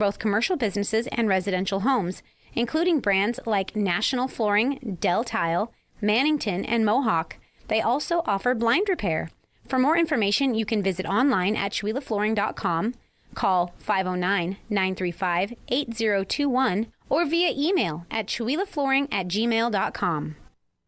both commercial businesses and residential homes, including brands like National Flooring, Del Tile, Mannington, and Mohawk. They also offer blind repair. For more information, you can visit online at ChuilafLflooring.com, call 509-935-8021, or via email at chuilaflooring@gmail.com.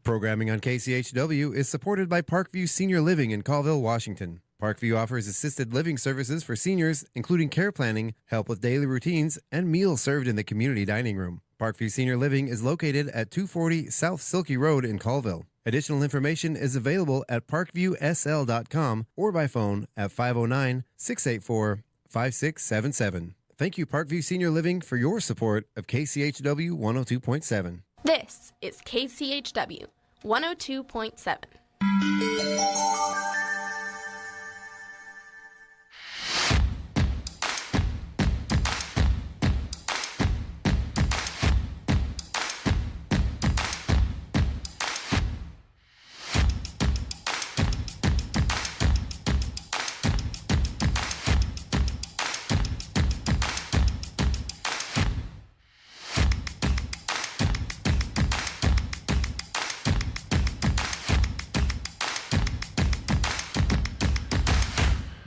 Programming on KCHW is supported by Parkview Senior Living in Colville, Washington. Parkview offers assisted living services for seniors, including care planning, help with daily routines, and meals served in the community dining room. Parkview Senior Living is located at 240 South Silky Road in Colville. Additional information is available at parkviewsl.com or by phone at 509-684-5677. Thank you, Parkview Senior Living, for your support of KCHW 102.7. This is KCHW 102.7.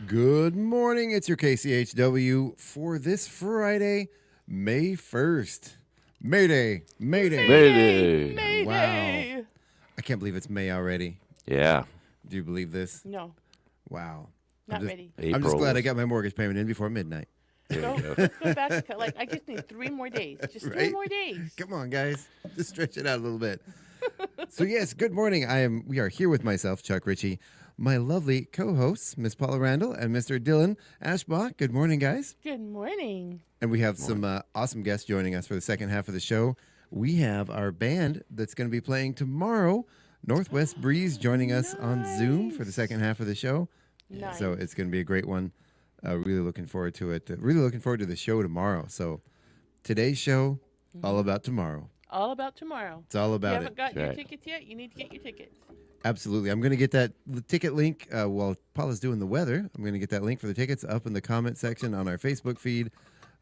Good morning. It's your KCHW for this Friday, May 1st. Mayday. Wow. I can't believe it's May already. Yeah. Do you believe this? No, Wow. not ready. I'm just glad I got my mortgage payment in before midnight. Let's go back. I just need 3 more days. Just 3 Right? more days. Come on, guys. Just stretch it out a little bit. So, yes, good morning. We are here with myself, Chuck Ritchie, my lovely co-hosts, Miss Paula Randall and Mr. Dylan Ashbach. Good morning, guys. Good morning. And we have some awesome guests joining us for the second half of the show. We have our band that's going to be playing tomorrow, Northwest Breeze, joining us on Zoom for the second half of the show. Nice. So it's going to be a great one. Really looking forward to it. Really looking forward to the show tomorrow. So today's show, all about tomorrow. All about tomorrow. It's all You about haven't it. gotten your Right. tickets yet? You need to get your tickets. Absolutely. I'm going to get the ticket link while Paula's doing the weather. I'm going to get that link for the tickets up in the comment section on our Facebook feed.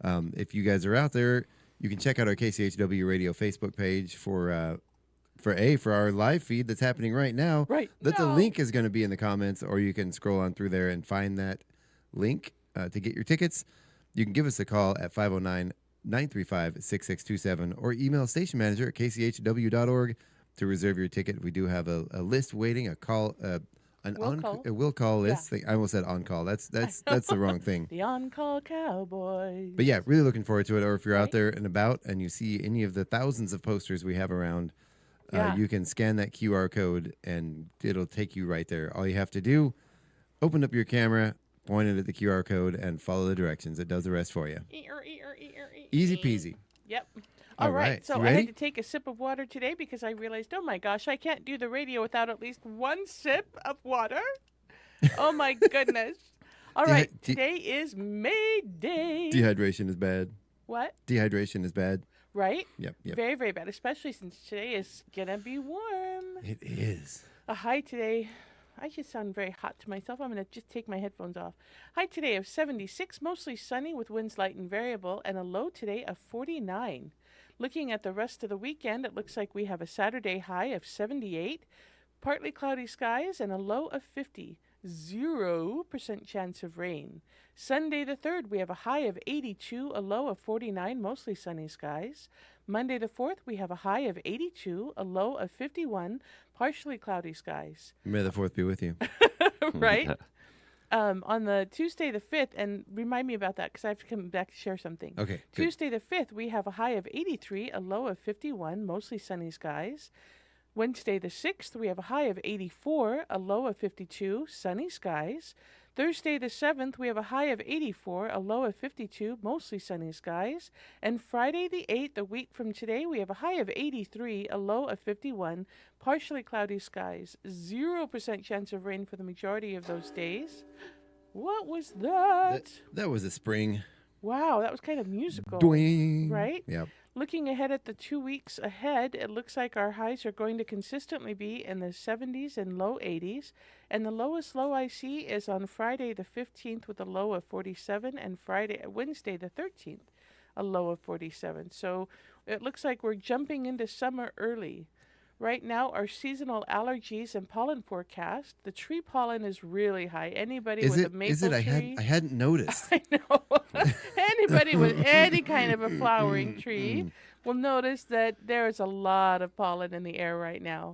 If you guys are out there, you can check out our KCHW Radio Facebook page for our live feed that's happening right now. Right. The link is going to be in the comments, or you can scroll on through there and find that link to get your tickets. You can give us a call at 509-935-6627 or email station manager at kchw.org to reserve your ticket. We do have a list waiting, a will call list. Yeah. I almost said on call. That's the wrong thing. The on-call Cowboys. But yeah, really looking forward to it. Or if you're out Right. there and about and you see any of the thousands of posters we have around, Yeah. you can scan that QR code and it'll take you right there. All you have to do, open up your camera, point it at the QR code, and follow the directions. It does the rest for you. Easy peasy. Yep. All All right. right. So You I ready? had to take a sip of water today because I realized, oh my gosh, I can't do the radio without at least 1 sip of water. Oh my goodness. All right. Today is May Day. Dehydration is bad. What? Dehydration is bad. Right? Yep. Very, very bad, especially since today is going to be warm. It is. A high today, I just sound very hot to myself. I'm going to just take my headphones off. High today of 76, mostly sunny with winds light and variable, and a low today of 49. Looking at the rest of the weekend, it looks like we have a Saturday high of 78, partly cloudy skies, and a low of 50. 0% chance of rain. Sunday the 3rd, we have a high of 82, a low of 49, mostly sunny skies. Monday the 4th, we have a high of 82, a low of 51, partially cloudy skies. May the 4th be with you. Right? On the Tuesday the 5th, and remind me about that because I have to come back to share something. Okay. Good. Tuesday the 5th, we have a high of 83, a low of 51, mostly sunny skies. Wednesday the 6th, we have a high of 84, a low of 52, sunny skies. Thursday the 7th, we have a high of 84, a low of 52, mostly sunny skies. And Friday the 8th, a week from today, we have a high of 83, a low of 51, partially cloudy skies. 0% chance of rain for the majority of those days. What was that? That was a spring. Wow, that was kind of musical. Doing. Right? Yep. Looking ahead at the 2 weeks ahead, it looks like our highs are going to consistently be in the 70s and low 80s. And the lowest low I see is on Friday the 15th with a low of 47 and Wednesday the 13th a low of 47. So it looks like we're jumping into summer early. Right now, our seasonal allergies and pollen forecast, the tree pollen is really high. Anybody with a maple Is it? tree. I hadn't noticed. I know. Anybody with any kind of a flowering tree will notice that there is a lot of pollen in the air right now.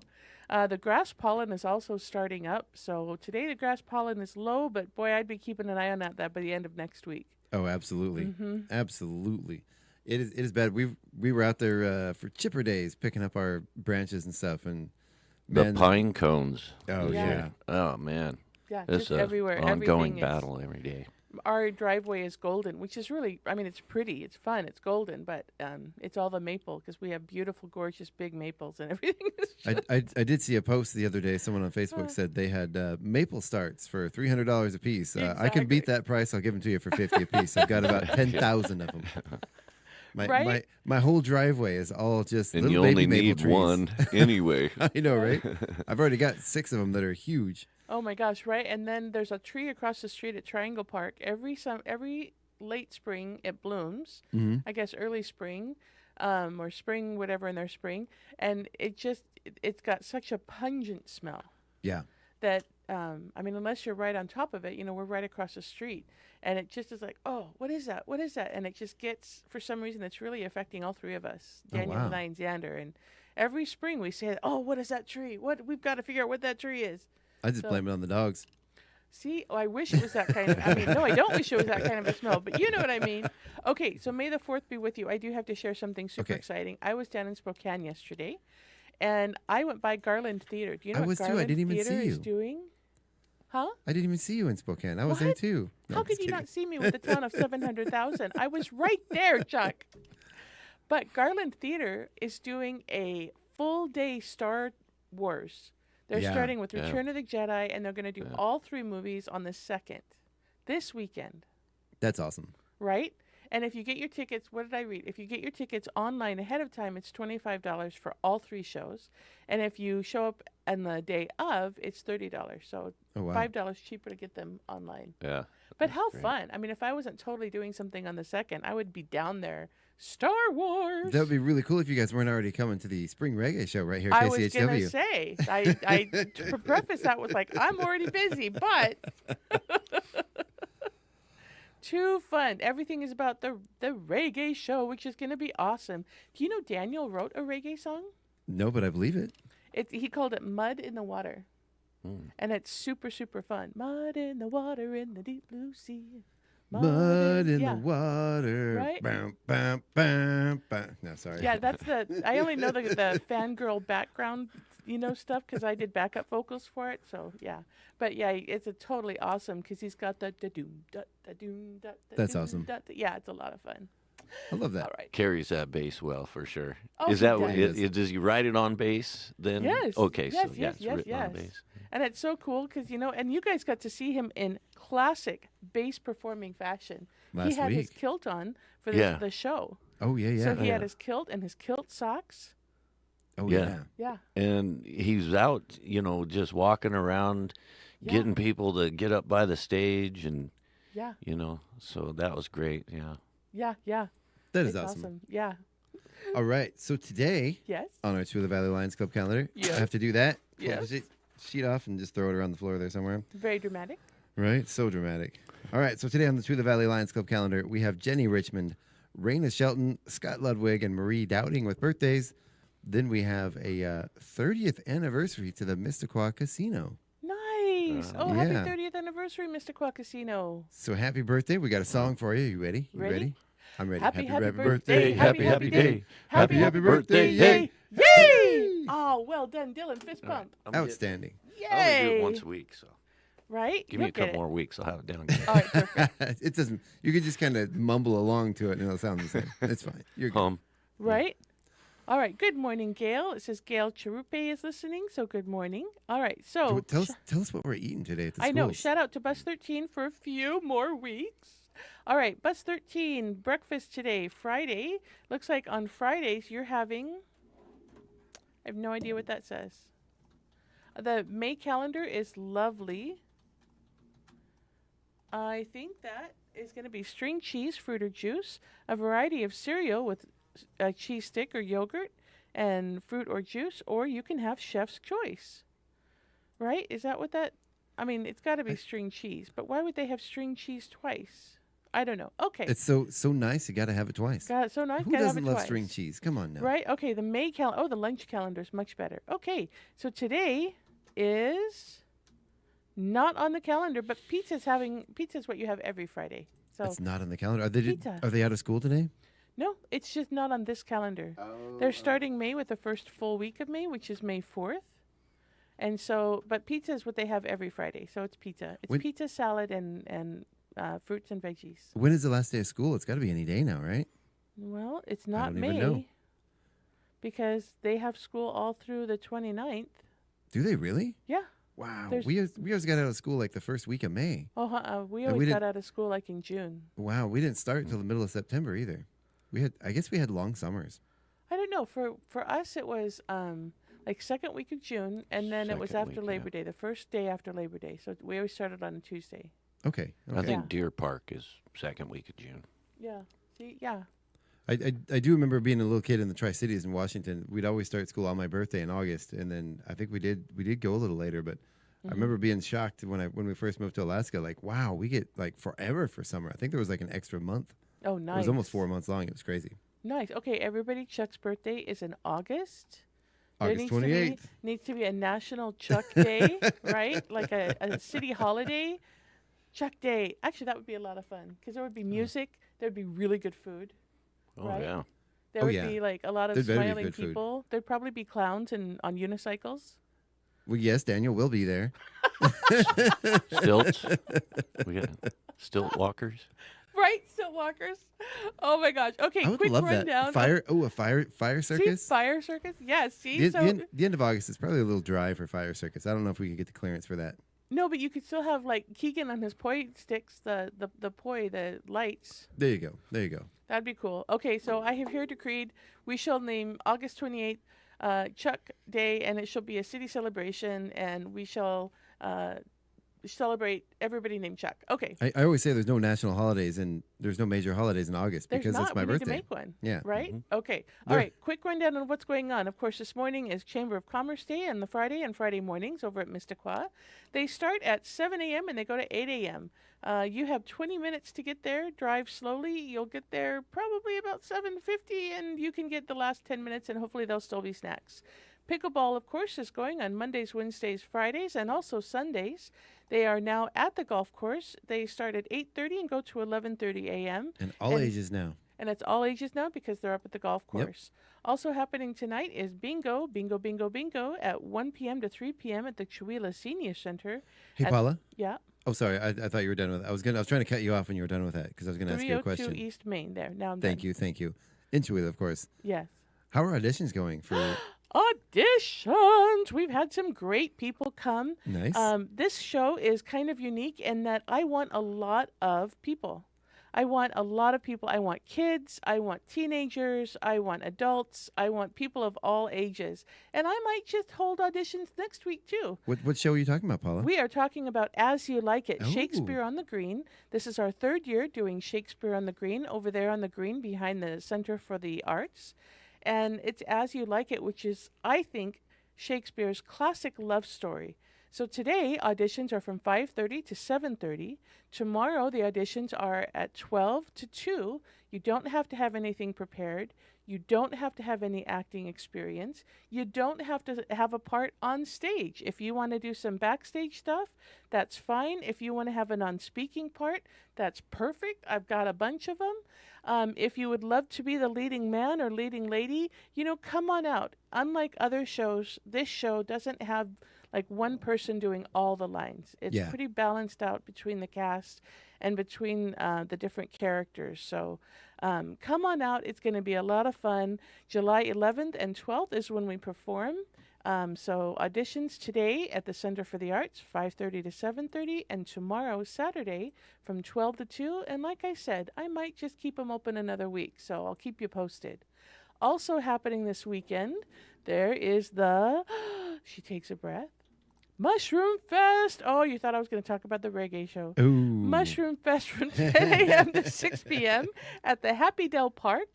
The grass pollen is also starting up. So today the grass pollen is low, but boy, I'd be keeping an eye on that by the end of next week. Oh, absolutely. Absolutely. It is bad. We were out there for chipper days picking up our branches and stuff. And The pine cones. Oh, yeah. Oh, man. Yeah, It's just an everywhere. ongoing Everything is- battle every day. Our driveway is golden, which is really, I mean, it's pretty, it's fun, it's golden, but it's all the maple because we have beautiful, gorgeous, big maples and everything. Is just, I did see a post the other day. Someone on Facebook said they had maple starts for $300 a piece. I can beat Exactly. that price. I'll give them to you for 50 a piece. I've got about 10,000 of them. Right? My whole driveway is all just And little you only baby maple need trees. one anyway. I know, right? I've already got 6 of them that are huge. oh my gosh, right? And then there's a tree across the street at Triangle Park. Every late spring it blooms. I guess early spring, or spring, whatever in their spring, and it's got such a pungent smell. Yeah. That I mean, unless you're right on top of it, we're right across the street, and it just is like, oh, what is that? What is that? And it just gets, for some reason, it's really affecting all three of us, Daniel, wow. and I, and Xander. And every spring we say, oh, what is that tree? We've got to figure out what that tree is. I just blame it on the dogs. See, I wish it was that kind of. I mean, no, I don't wish it was that kind of a smell, but you know what I mean. Okay, so May the 4th be with you. I do have to share something super Okay. exciting. I was down in Spokane yesterday, and I went by Garland Theater. Do you know I what was too. I Garland didn't even Theater see is you. doing? Huh? I didn't even see you in Spokane. I was there What? too. No, How I'm could just you kidding. not see me with a town of 700,000? I was right there, Chuck. But Garland Theater is doing a full day Star Wars. They're Yeah. starting with Yeah. Return of the Jedi, and they're going to do all 3 movies on the 2nd, this weekend, That's awesome. right? And if you get your tickets, what did I read? If you get your tickets online ahead of time, it's $25 for all 3 shows. And if you show up on the day of, it's $30. So Oh, wow. $5 cheaper to get them online. Yeah. But how great. fun. I mean, if I wasn't totally doing something on the 2nd, I would be down there. Star Wars. That would be really cool if you guys weren't already coming to the Spring Reggae Show right here I at was KCHW. going to say, I to preface that was like, I'm already busy, but too fun. Everything is about the reggae show, which is going to be awesome. Do you know Daniel wrote a reggae song? No, but I believe it. He called it Mud in the Water. And it's super, super fun. Mud in the water in the deep blue sea. Mud in yeah. the water. Right? Bam, bam, bam, bam. No, sorry. Yeah, that's I only know the fangirl background, stuff because I did backup vocals for it. So yeah, but yeah, it's a totally awesome because he's got the doom da doom da. That's awesome. Yeah, it's a lot of fun. I love that. All right. Carries that bass well for sure. Oh, Is he that does. does he ride it on bass then? Yes. Okay, Yes, so yes, it's yes, written on yes. bass. And it's so cool because and you guys got to see him in classic bass performing fashion. He Last had his week. kilt on for Yeah. the show. Oh, yeah, yeah. So he had Yeah. his kilt and his kilt socks. Oh, Yeah. yeah. Yeah. And he's out, just walking around, Yeah. getting people to get up by the stage, and Yeah. so that was great. Yeah. Yeah. Yeah. That is It's awesome. Yeah. All right. So today, Yes. on our Two of the Valley Lions Club calendar, Yes. I have to do that. Pull Yes. the sheet off and just throw it around the floor there somewhere. Very dramatic. Right? So dramatic. All right. So today on the Two of the Valley Lions Club calendar, we have Jenny Richmond, Raina Shelton, Scott Ludwig, and Marie Dowding with birthdays. Then we have a 30th anniversary to the Mistaqua Casino. Nice. Oh, Yeah. happy 30th anniversary, Mr. Qua Casino. So happy birthday. We got a song for you. You ready? You Ready? I'm ready. Happy birthday. birthday. Happy, happy day. Happy, happy birthday. Yay. Yay! Oh, well done, Dylan. Fist bump. Outstanding. Yay! I only do it once a week, so Right? give me a You'll get couple it. more weeks. I'll have it down again. All right, perfect. It doesn't. You can just kind of mumble along to it, and it'll sound the same. It's fine. You're good. Right? All right. Good morning, Gail. It says Gail Charupe is listening, so good morning. All right. So Tell us what we're eating today at the I know. schools. Shout out to Bus 13 for a few more weeks. All right, Bus 13, breakfast today, Friday. Looks like on Fridays you're having, I have no idea what that says. The May calendar is lovely. I think that is going to be string cheese, fruit or juice, a variety of cereal with a cheese stick or yogurt, and fruit or juice, or you can have chef's choice. Right? Is that what that? I mean, it's got to be string cheese, but why would they have string cheese twice? I don't know. Okay. It's so nice. You got to have it twice. Got it so nice. Who Gotta have doesn't it love twice. string cheese? Come on now. Right? Okay, the May calendar. Oh, the lunch calendar is much better. Okay, so today is not on the calendar, but pizza's what you have every Friday. So It's not on the calendar. Pizza. Are they out of school today? no, it's just not on this calendar. They're starting May with the first full week of May, which is May 4th. And so, but pizza is what they have every Friday. So it's pizza. It's When- pizza, salad, and fruits and veggies. When is the last day of school? It's got to be any day now, right? Well, it's not don't even know. May because they have school all through the 29th. Do they really? Yeah. Wow. There's- We always got out of school like the first week of May. Oh, we And we always got didn't- out of school like in June. Wow. We didn't start until the middle of September either. I guess we had long summers. I don't know. For us, it was like second week of June, and then it was Second after week, Labor yeah. Day, the first day after Labor Day. So we always started on a Tuesday. Okay. I think Yeah. Deer Park is second week of June. Yeah. See, yeah. I do remember being a little kid in the Tri-Cities in Washington. We'd always start school on my birthday in August, and then I think we did go a little later. But I remember being shocked when we first moved to Alaska. Like, wow, we get like forever for summer. I think there was like an extra month. Oh, nice. It was almost 4 months long. It was crazy. Nice. Okay, everybody, Chuck's birthday is in August. There August needs to be- 28th. Needs to be a National Chuck Day, right? Like a city holiday. Chuck Day. Actually, that would be a lot of fun because there would be music. There would be really good food. Oh, Right. yeah. There Oh, would yeah. be like a lot of There'd better be smiling good food. people. There'd probably be clowns and on unicycles. Well, yes, Daniel will be there. Stilts. We got stilt walkers. Right, stilt walkers. Oh my gosh. Okay, I would quick love rundown. that. Fire See, circus. fire circus. Yes. See, The end of August is probably a little dry for fire circus. I don't know if we could get the clearance for that. no, but you could still have like Keegan on his poi sticks, the lights. There you go. There you go. That'd be cool. Okay, so I have here decreed we shall name August 28th Chuck Day, and it shall be a city celebration, and we shall celebrate everybody named Chuck. Okay. I always say there's no national holidays and there's no major holidays in August There's because not. it's my we birthday. need to make one. Yeah. Right? Okay. All There- right. Quick rundown on what's going on. Of course, this morning is Chamber of Commerce Day on the Friday and Friday mornings over at Mistaqua. They start at 7 a.m. and they go to 8 a.m. You have 20 minutes to get there. Drive slowly. You'll get there probably about 7:50, and you can get the last 10 minutes, and hopefully there'll still be snacks. Pickleball, of course, is going on Mondays, Wednesdays, Fridays, and also Sundays. They are now at the golf course. They start at 8:30 and go to 11:30 a.m. And all And- ages now. And it's all ages now because they're up at the golf Yep. course. Also happening tonight is bingo at 1 p.m. to 3 p.m. at the Chewelah Senior Center. Hey, At- Paula. Yeah, Oh, sorry. I thought you were done with. I was trying to cut you off when you were done with that because I was going to ask you a 302 question. East Main. There, now I'm Thank done. you. Thank you. In Chewelah, of course. Yes. How are auditions going for? Auditions. We've had some great people come. Nice. This show is kind of unique in that I want a lot of people. I want a lot of people. I want kids. I want teenagers. I want adults. I want people of all ages. And I might just hold auditions next week too. What show are you talking about, Paula? We are talking about As You Like It, Oh. Shakespeare on the Green. This is our third year doing Shakespeare on the Green over there on the green behind the Center for the Arts. And it's As You Like It, which is, I think, Shakespeare's classic love story. So today, auditions are from 5:30 to 7:30. Tomorrow, the auditions are at 12 to 2. You don't have to have anything prepared. You don't have to have any acting experience. You don't have to have a part on stage. If you want to do some backstage stuff, that's fine. If you want to have a non-speaking part, that's perfect. I've got a bunch of them. If you would love to be the leading man or leading lady, come on out. Unlike other shows, this show doesn't have like one person doing all the lines. It's Yeah. pretty balanced out between the cast and between the different characters. So come on out. It's going to be a lot of fun. July 11th and 12th is when we perform. So auditions today at the Center for the Arts, 5:30 to 7:30, and tomorrow, Saturday, from 12 to 2. And like I said, I might just keep them open another week, so I'll keep you posted. Also happening this weekend, there is the, she takes a breath, Mushroom Fest. Oh, you thought I was going to talk about the reggae show. Ooh. Mushroom Fest from 10 a.m. to 6 p.m. at the Happy Dell Park,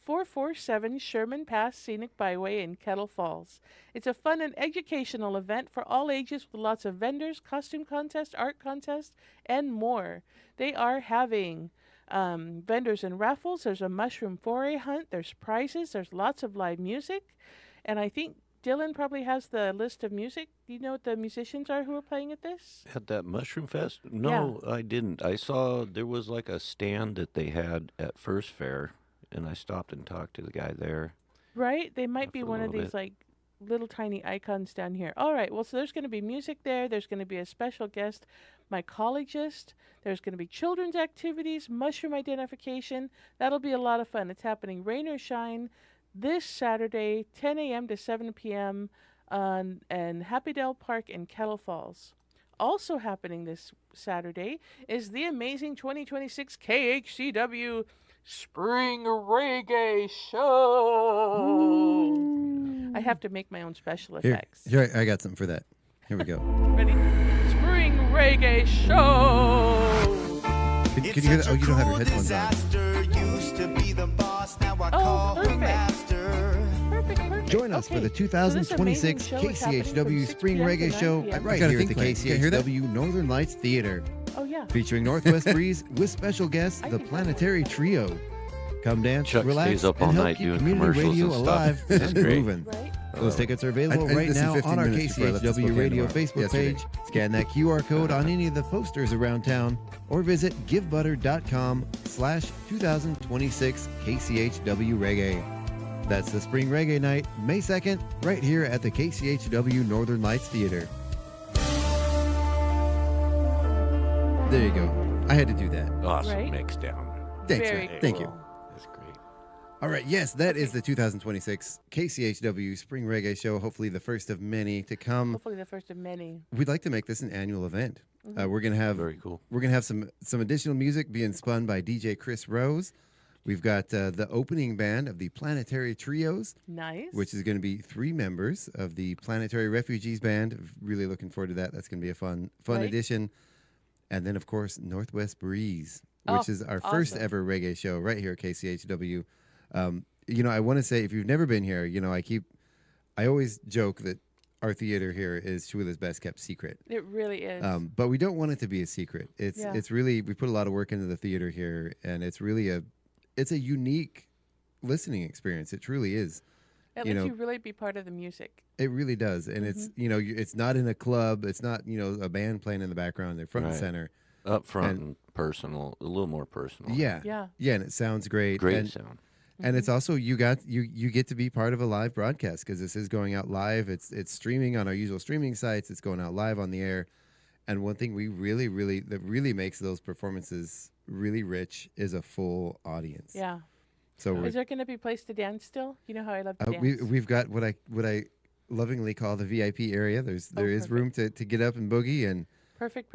447 Sherman Pass Scenic Byway in Kettle Falls. It's a fun and educational event for all ages with lots of vendors, costume contest, art contest, and more. They are having vendors and raffles. There's a mushroom foray hunt. There's prizes. There's lots of live music. And I think Dylan probably has the list of music. Do you know what the musicians are who are playing at this? At that Mushroom Fest? No, I didn't. I saw there was like a stand that they had at First Fair, and I stopped and talked to the guy there. Right? They might be For a one of little these bit. like little tiny icons down here. All right. Well, so there's going to be music there. There's going to be a special guest, mycologist. There's going to be children's activities, mushroom identification. That'll be a lot of fun. It's happening rain or shine this Saturday, 10 a.m. to 7 p.m. in Happy Dell Park in Kettle Falls. Also happening this Saturday is the amazing 2026 KHCW Spring Reggae Show. I have to make my own special effects. Here, I got something for that. Here we go. Ready? Spring Reggae Show. Can you hear that? Oh, you don't have your headphones on. Oh, perfect. Perfect. Join us for the 2026 So this amazing show is happening from KCHW 6 Spring p.m. to Reggae 9 Show p.m. right Got a here at thing the playing. Can't hear that? KCHW Northern Lights Theater. Oh, yeah. Featuring Northwest Breeze with special guests, I the can- Planetary Trio. Come dance, Chuck relax, stays up all and help night keep doing community commercials radio and stuff. alive It's and great. moving. Right? Those tickets are available I right listened now 15 on our minutes before I left to KCHW Spokane Radio tomorrow. Facebook Yesterday. page. Scan that QR code on any of the posters around town or visit givebutter.com/2026 KCHW Reggae. That's the Spring Reggae Night, May 2nd, right here at the KCHW Northern Lights Theater. There you go. I had to do that. Awesome Right? mix down. Thanks, Very man. Thank you. cool. That's great. All right, yes, that is the 2026 KCHW Spring Reggae Show. Hopefully, the first of many to come. Hopefully the first of many. We'd like to make this an annual event. We're gonna have Very cool. We're gonna have some additional music being spun by DJ Chris Rose. We've got the opening band of the Planetary Trios, Nice. which is going to be 3 members of the Planetary Refugees Band. Really looking forward to that. That's going to be a fun Right. addition. And then, of course, Northwest Breeze, Oh, which is our first awesome. ever reggae show right here at KCHW. I want to say, if you've never been here, I always joke that our theater here is Chuila's best kept secret. It really is. But we don't want it to be a secret. Yeah. It's really, we put a lot of work into the theater here, and it's really a unique listening experience. It truly is. It you lets know- you really be part of the music. It really does, and it's it's not in a club. It's not a band playing in the background. They're front and Right. center. Up front And- and personal, a little more personal. Yeah, Yeah. and it sounds great. Great and, sound. and it's also you get to be part of a live broadcast because this is going out live. It's streaming on our usual streaming sites. It's going out live on the air. And one thing we that really makes those performances really rich is a full audience. Yeah. So we're Is there going to be a place to dance still? You know how I love to dance. we've got what I lovingly call the VIP area. There is room to get up and boogie, and Perfect.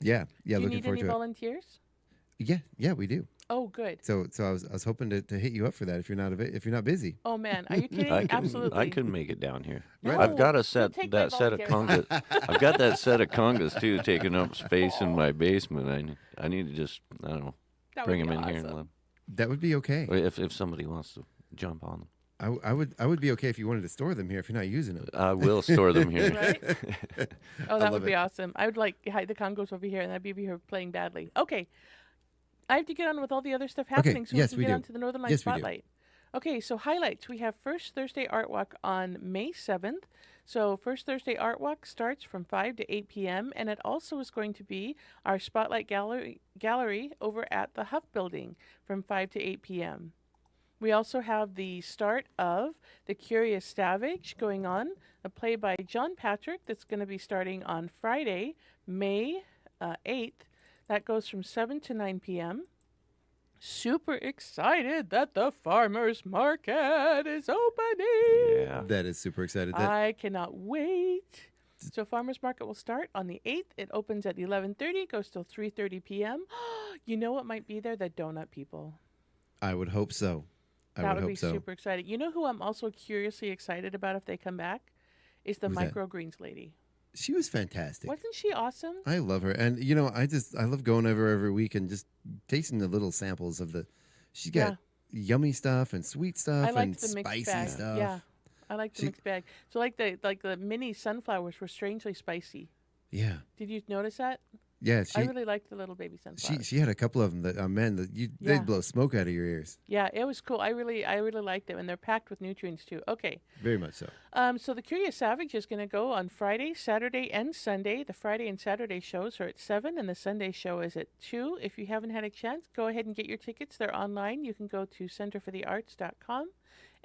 yeah, Do you looking need forward any to volunteers? it. Yeah, we do. Oh, good. So I was hoping to hit you up for that if you're not busy. Oh, man. Are you kidding? Absolutely. I can make it down here. No, I've got a you set take my that set of volunteer. congas. I've got that set of congas too, taking up space in my basement. I need to just That bring would them be in here and awesome. let 'em- That would be okay. if somebody wants to jump on them. I would be okay if you wanted to store them here if you're not using them. I will store them here. Right? Oh, that love would be it. awesome. I would hide the Congos over here, and I'd be over here playing badly. Okay. I have to get on with all the other stuff happening so yes, we we can get do. on to the Northern Lights Yes, we do. Spotlight. Okay, so highlights. We have First Thursday Art Walk on May 7th. So First Thursday Art Walk starts from 5 to 8 p.m., and it also is going to be our Spotlight Gallery over at the Huff Building from 5 to 8 p.m. We also have the start of The Curious Savage going on, a play by John Patrick that's going to be starting on Friday, May 8th. That goes from 7 to 9 p.m. Super excited that the farmers market is opening. Yeah. That is super excited. I cannot wait. So farmers market will start on the 8th. It opens at 11:30, goes till 3:30 p.m. You know what might be there? The donut people. I would hope so. That would be so. super exciting. You know who I'm also curiously excited about if they come back? Is the Who's that? microgreens lady. She was fantastic. Wasn't she awesome? I love her, and I love going over every week and just tasting the little samples of the. She got yummy stuff and sweet stuff I and liked the mixed spicy bag. stuff. Yeah, I liked the mixed bag. So the mini sunflowers were strangely spicy. Yeah. Did you notice that? Yeah, I really liked the little baby sunflowers. she had a couple of them that they'd blow smoke out of your ears. Yeah, it was cool. I really liked them, and they're packed with nutrients too. Okay. Very much so. So the Curious Savage is going to go on Friday, Saturday, and Sunday. The Friday and Saturday shows are at 7, and the Sunday show is at 2. If you haven't had a chance, go ahead and get your tickets. They're online. You can go to centerforthearts.com,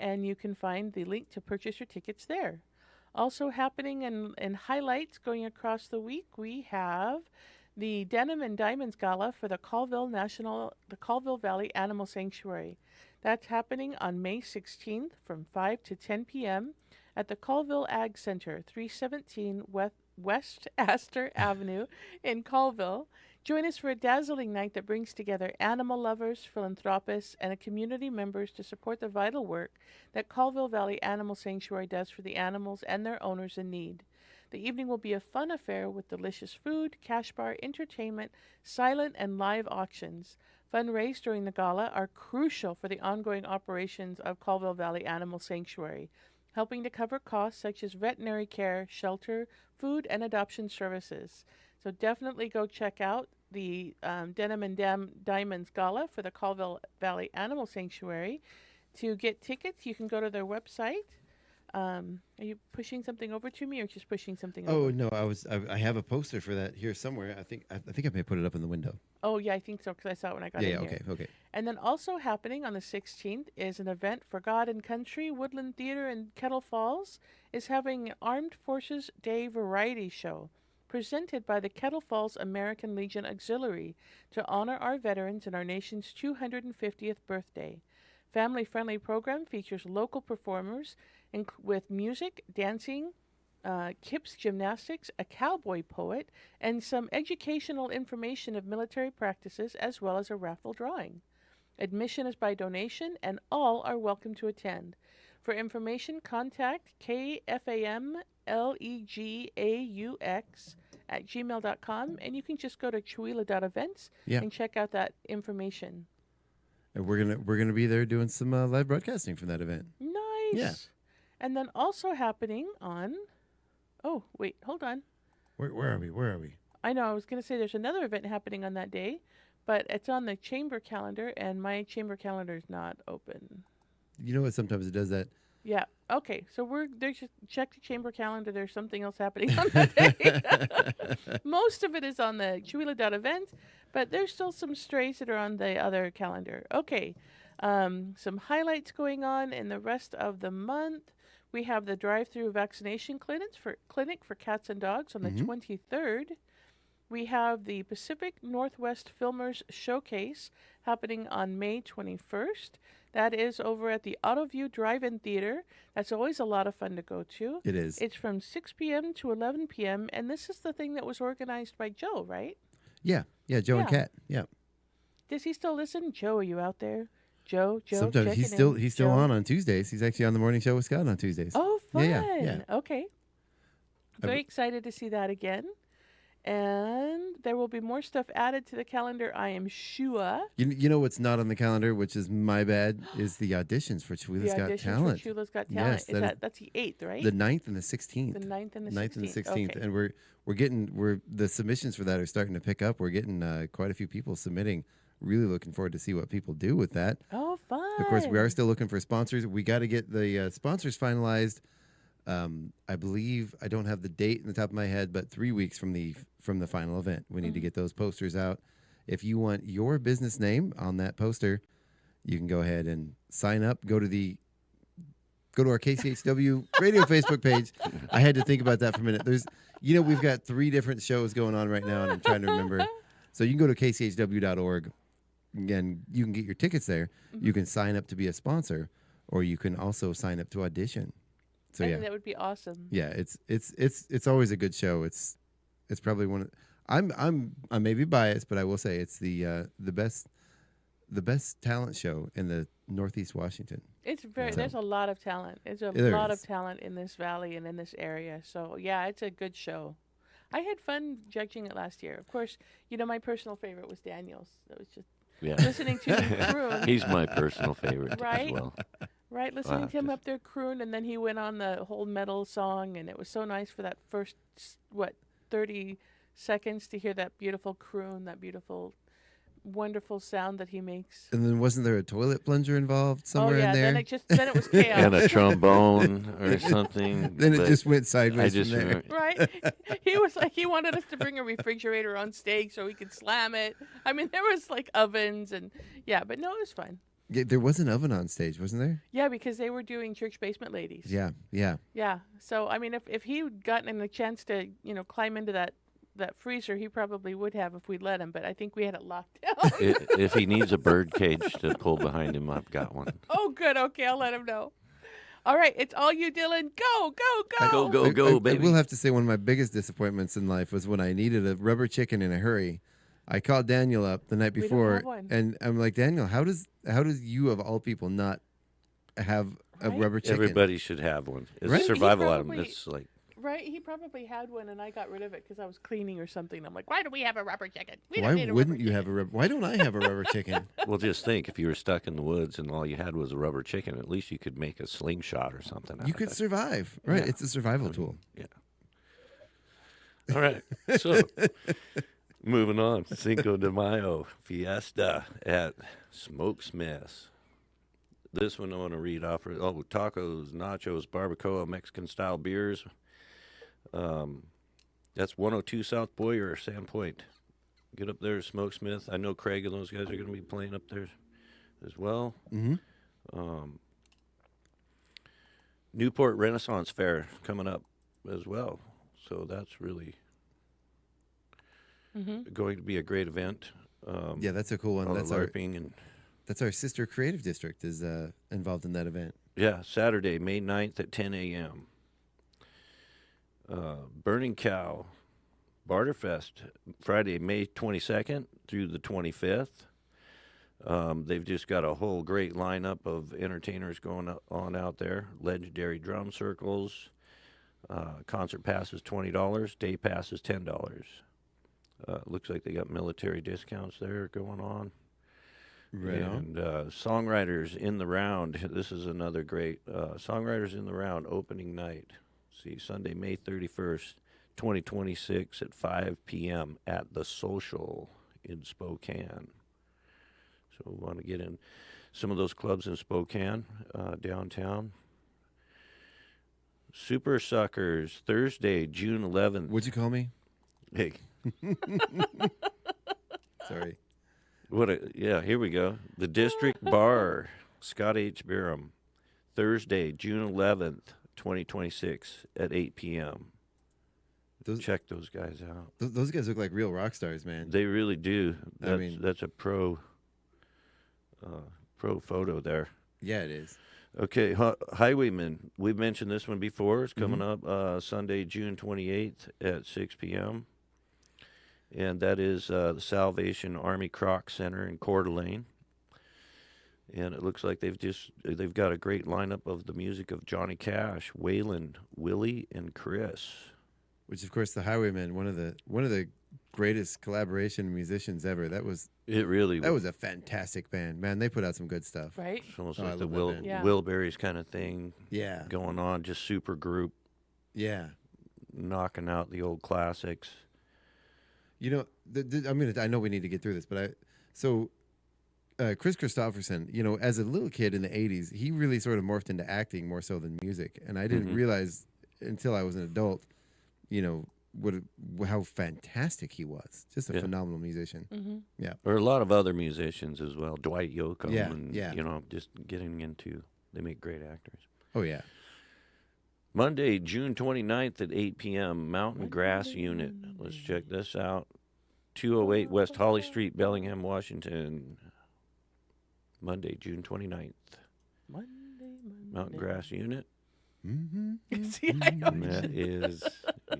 and you can find the link to purchase your tickets there. Also happening in highlights going across the week, we have the Denim and Diamonds Gala for the Colville Valley Animal Sanctuary. That's happening on May 16th from 5 to 10 p.m. at the Colville Ag Center, 317 West Astor Avenue in Colville. Join us for a dazzling night that brings together animal lovers, philanthropists, and community members to support the vital work that Colville Valley Animal Sanctuary does for the animals and their owners in need. The evening will be a fun affair with delicious food, cash bar, entertainment, silent and live auctions. Funds raised during the gala are crucial for the ongoing operations of Colville Valley Animal Sanctuary, helping to cover costs such as veterinary care, shelter, food, and adoption services. So definitely go check out the Denim and Diamonds Gala for the Colville Valley Animal Sanctuary. To get tickets, you can go to their website. Are you pushing something over to me, or just pushing something over? Oh no, I have a poster for that here somewhere. I think I may put it up in the window. Oh yeah, I think so, because I saw it when I got in Yeah, here. okay. And then also happening on the 16th is an event for God and Country. Woodland Theater in Kettle Falls is having Armed Forces Day Variety Show, presented by the Kettle Falls American Legion Auxiliary to honor our veterans and our nation's 250th birthday. Family-friendly program features local performers with music, dancing, Kips gymnastics, a cowboy poet, and some educational information of military practices, as well as a raffle drawing. Admission is by donation, and all are welcome to attend. For information, contact kfamlegaux@gmail.com, and you can just go to chuila.events and check out that information. And we're gonna be there doing some live broadcasting from that event. Nice. Yeah. And then also happening on. Oh wait, hold on. Where are we? I know. I was going to say there's another event happening on that day, but it's on the chamber calendar, and my chamber calendar is not open. You know what? Sometimes it does that. Yeah. Okay. So check the chamber calendar. There's something else happening on that day. Most of it is on the chuila.event, but there's still some strays that are on the other calendar. Okay. Some highlights going on in the rest of the month. We have the drive-through vaccination clinic for cats and dogs on the 23rd. We have the Pacific Northwest Filmers Showcase happening on May 21st. That is over at the AutoView Drive-In Theater. That's always a lot of fun to go to. It is. It's from 6 p.m. to 11 p.m., and this is the thing that was organized by Joe, right? Yeah, Joe and Kat. Yeah. Does he still listen? Joe, are you out there? Joe. Sometimes he's still on Tuesdays. He's actually on the morning show with Scott on Tuesdays. Oh, fun. Yeah. Okay. Very excited to see that again. And there will be more stuff added to the calendar, I am sure. You know what's not on the calendar, which is my bad, is the auditions for Chuila's Got Talent. For Chuila's Got Talent. Yes, That's the 8th, right? The 9th and the 16th. The 9th and the 16th. Okay. And we're the submissions for that are starting to pick up. We're getting quite a few people submitting. Really looking forward to see what people do with that. Oh, fun. Of course, we are still looking for sponsors. We got to get the sponsors finalized. I believe, I don't have the date in the top of my head, but 3 weeks from the final event. We need to get those posters out. If you want your business name on that poster, you can go ahead and sign up. Go to our KCHW radio Facebook page. I had to think about that for a minute. We've got 3 different shows going on right now, and I'm trying to remember. So you can go to kchw.org. Again, you can get your tickets there. You can sign up to be a sponsor, or you can also sign up to audition. So I think that would be awesome. Yeah, it's always a good show. It's probably one of, I may be biased, but I will say it's the best the best talent show in the Northeast Washington. It's very. So- There's a lot of talent. There's a There lot is. of talent in this valley and in this area. So yeah, it's a good show. I had fun judging it last year. Of course, my personal favorite was Daniel's. It was just Yeah. listening to him croon. He's my personal favorite Right? as well. Right, listening Wow, to him just- up there croon, and then he went on the whole metal song, and it was so nice for that first 30 seconds to hear that beautiful croon, that beautiful, wonderful sound that he makes. And then wasn't there a toilet plunger involved somewhere oh yeah, in there? then it was chaos. And a trombone or something. Then it but just went I sideways just from there. remember, Right? He was like, he wanted us to bring a refrigerator on stage so we could slam it. I mean, there was like ovens and yeah, but no, it was fun. Yeah, there was an oven on stage, wasn't there? Yeah, because they were doing Church Basement Ladies. Yeah, yeah. Yeah. So I mean, if he'd gotten a chance to climb into that freezer, he probably would have if we'd let him. But I think we had it locked down. if he needs a bird cage to pull behind him, I've got one. Oh, good. Okay, I'll let him know. All right, it's all you, Dylan. Go, go, go. Go, baby. I will have to say one of my biggest disappointments in life was when I needed a rubber chicken in a hurry. I called Daniel up the night We don't before, have one. and I'm like, Daniel, how does you of all people not have a Right? rubber chicken? Everybody should have one. It's Right? a survival item. Probably- It's like, Right, he probably had one, and I got rid of it because I was cleaning or something. I'm like, why do we have a rubber chicken? We don't Why need a wouldn't rubber you have a rubber? Why don't I have a rubber chicken? well, just think if you were stuck in the woods and all you had was a rubber chicken, at least you could make a slingshot or something. You out could of it. survive, right? Yeah. It's a survival tool. Yeah. All right. So, moving on. Cinco de Mayo Fiesta at Smokesmiths. This one I want to read off. Oh, tacos, nachos, barbacoa, Mexican-style beers. That's 102 South Boyer, Sandpoint. Get up there, Smokesmith. I know Craig and those guys are going to be playing up there as well. Mm-hmm. Newport Renaissance Fair coming up as well. So that's really going to be a great event. Yeah, that's a cool one. All the That's our LARPing and sister creative district is involved in that event. yeah, Saturday, May 9th at 10 a.m. Burning Cow Barterfest, Friday, May 22nd through the 25th. They've just got a whole great lineup of entertainers going on out there. Legendary drum circles. Concert pass is $20. Day pass is $10. Looks like they got military discounts there going on. Right on. And Songwriters in the Round. This is another great Songwriters in the Round opening night. See, Sunday, May 31st, 2026 at 5 p.m. at The Social in Spokane. So we want to get in some of those clubs in Spokane, downtown. Super Suckers, Thursday, June 11th. What'd you call me? Hey, Sorry. yeah, here we go. The District Bar, Scott H. Byram, Thursday, June 11th, 2026 at 8 p.m. Check those guys out. Those guys look like real rock stars, man. They really do. I That's a pro photo there. Yeah, it is. Okay, Highwaymen. We've mentioned this one before. It's coming up Sunday, June 28th at 6 p.m. And that is the Salvation Army Croc Center in Coeur d'Alene. And it looks like they've got a great lineup of the music of Johnny Cash, Waylon, Willie, and Chris. Which, of course, the Highwaymen, one of the greatest collaboration musicians ever. That was a fantastic band, man. They put out some good stuff. Right? It's almost Oh, I like the love that band. Yeah. Wilburys kind of thing Yeah, going on, just super group, yeah. knocking out the old classics. You know, I know we need to get through this, but Chris Christopherson, as a little kid in the '80s, he really sort of morphed into acting more so than music, and I didn't realize until I was an adult, how fantastic he was. Just a phenomenal musician. Mm-hmm. Yeah. Or a lot of other musicians as well, Dwight Yoakam, Yeah, and yeah. just getting into. They make great actors. Oh yeah. Monday, June 29th at 8 p.m., Mountain Grass Unit. Let's check this out. 208 West Holly Street, Bellingham, Washington. Monday, June 29th. Monday. Mountain Grass Unit. Mm-hmm. See, I know. And that is,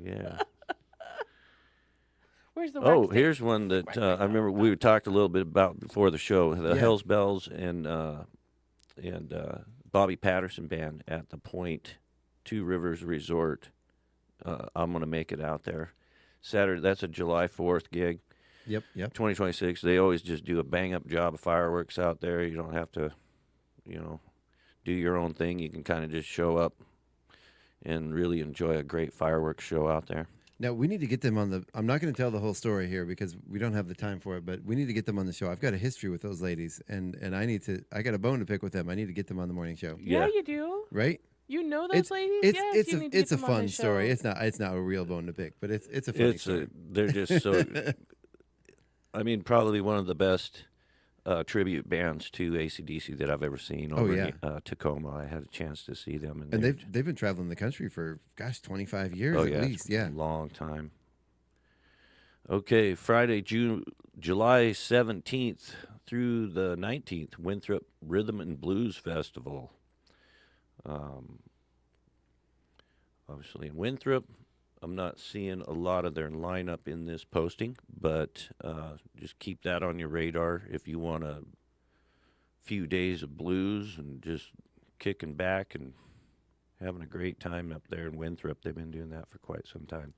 yeah. Where's the Oh, wax tape? here's one that I remember we talked a little bit about before the show. The Yeah. Hells Bells and Bobby Patterson Band at the Point Two Rivers Resort. I'm going to make it out there. Saturday, that's a July 4th gig. Yep. 2026. They always just do a bang-up job of fireworks out there. You don't have to, do your own thing. You can kind of just show up and really enjoy a great fireworks show out there. Now, we need to get them on the... I'm not going to tell the whole story here because we don't have the time for it, but we need to get them on the show. I've got a history with those ladies, and I got a bone to pick with them. I need to get them on the morning show. Yeah, you do. Right? You know those ladies? It's you need to get it's a them on the fun show. story. It's not a real bone to pick, but it's a funny story. They're just so... I mean, probably one of the best tribute bands to AC/DC that I've ever seen over in Tacoma. I had a chance to see them. And they've been traveling the country for, 25 years at least. Yeah. A long time. Okay, Friday, July 17th through the 19th, Winthrop Rhythm and Blues Festival. Obviously in Winthrop. I'm not seeing a lot of their lineup in this posting, but just keep that on your radar if you want a few days of blues and just kicking back and having a great time up there in Winthrop. They've been doing that for quite some time.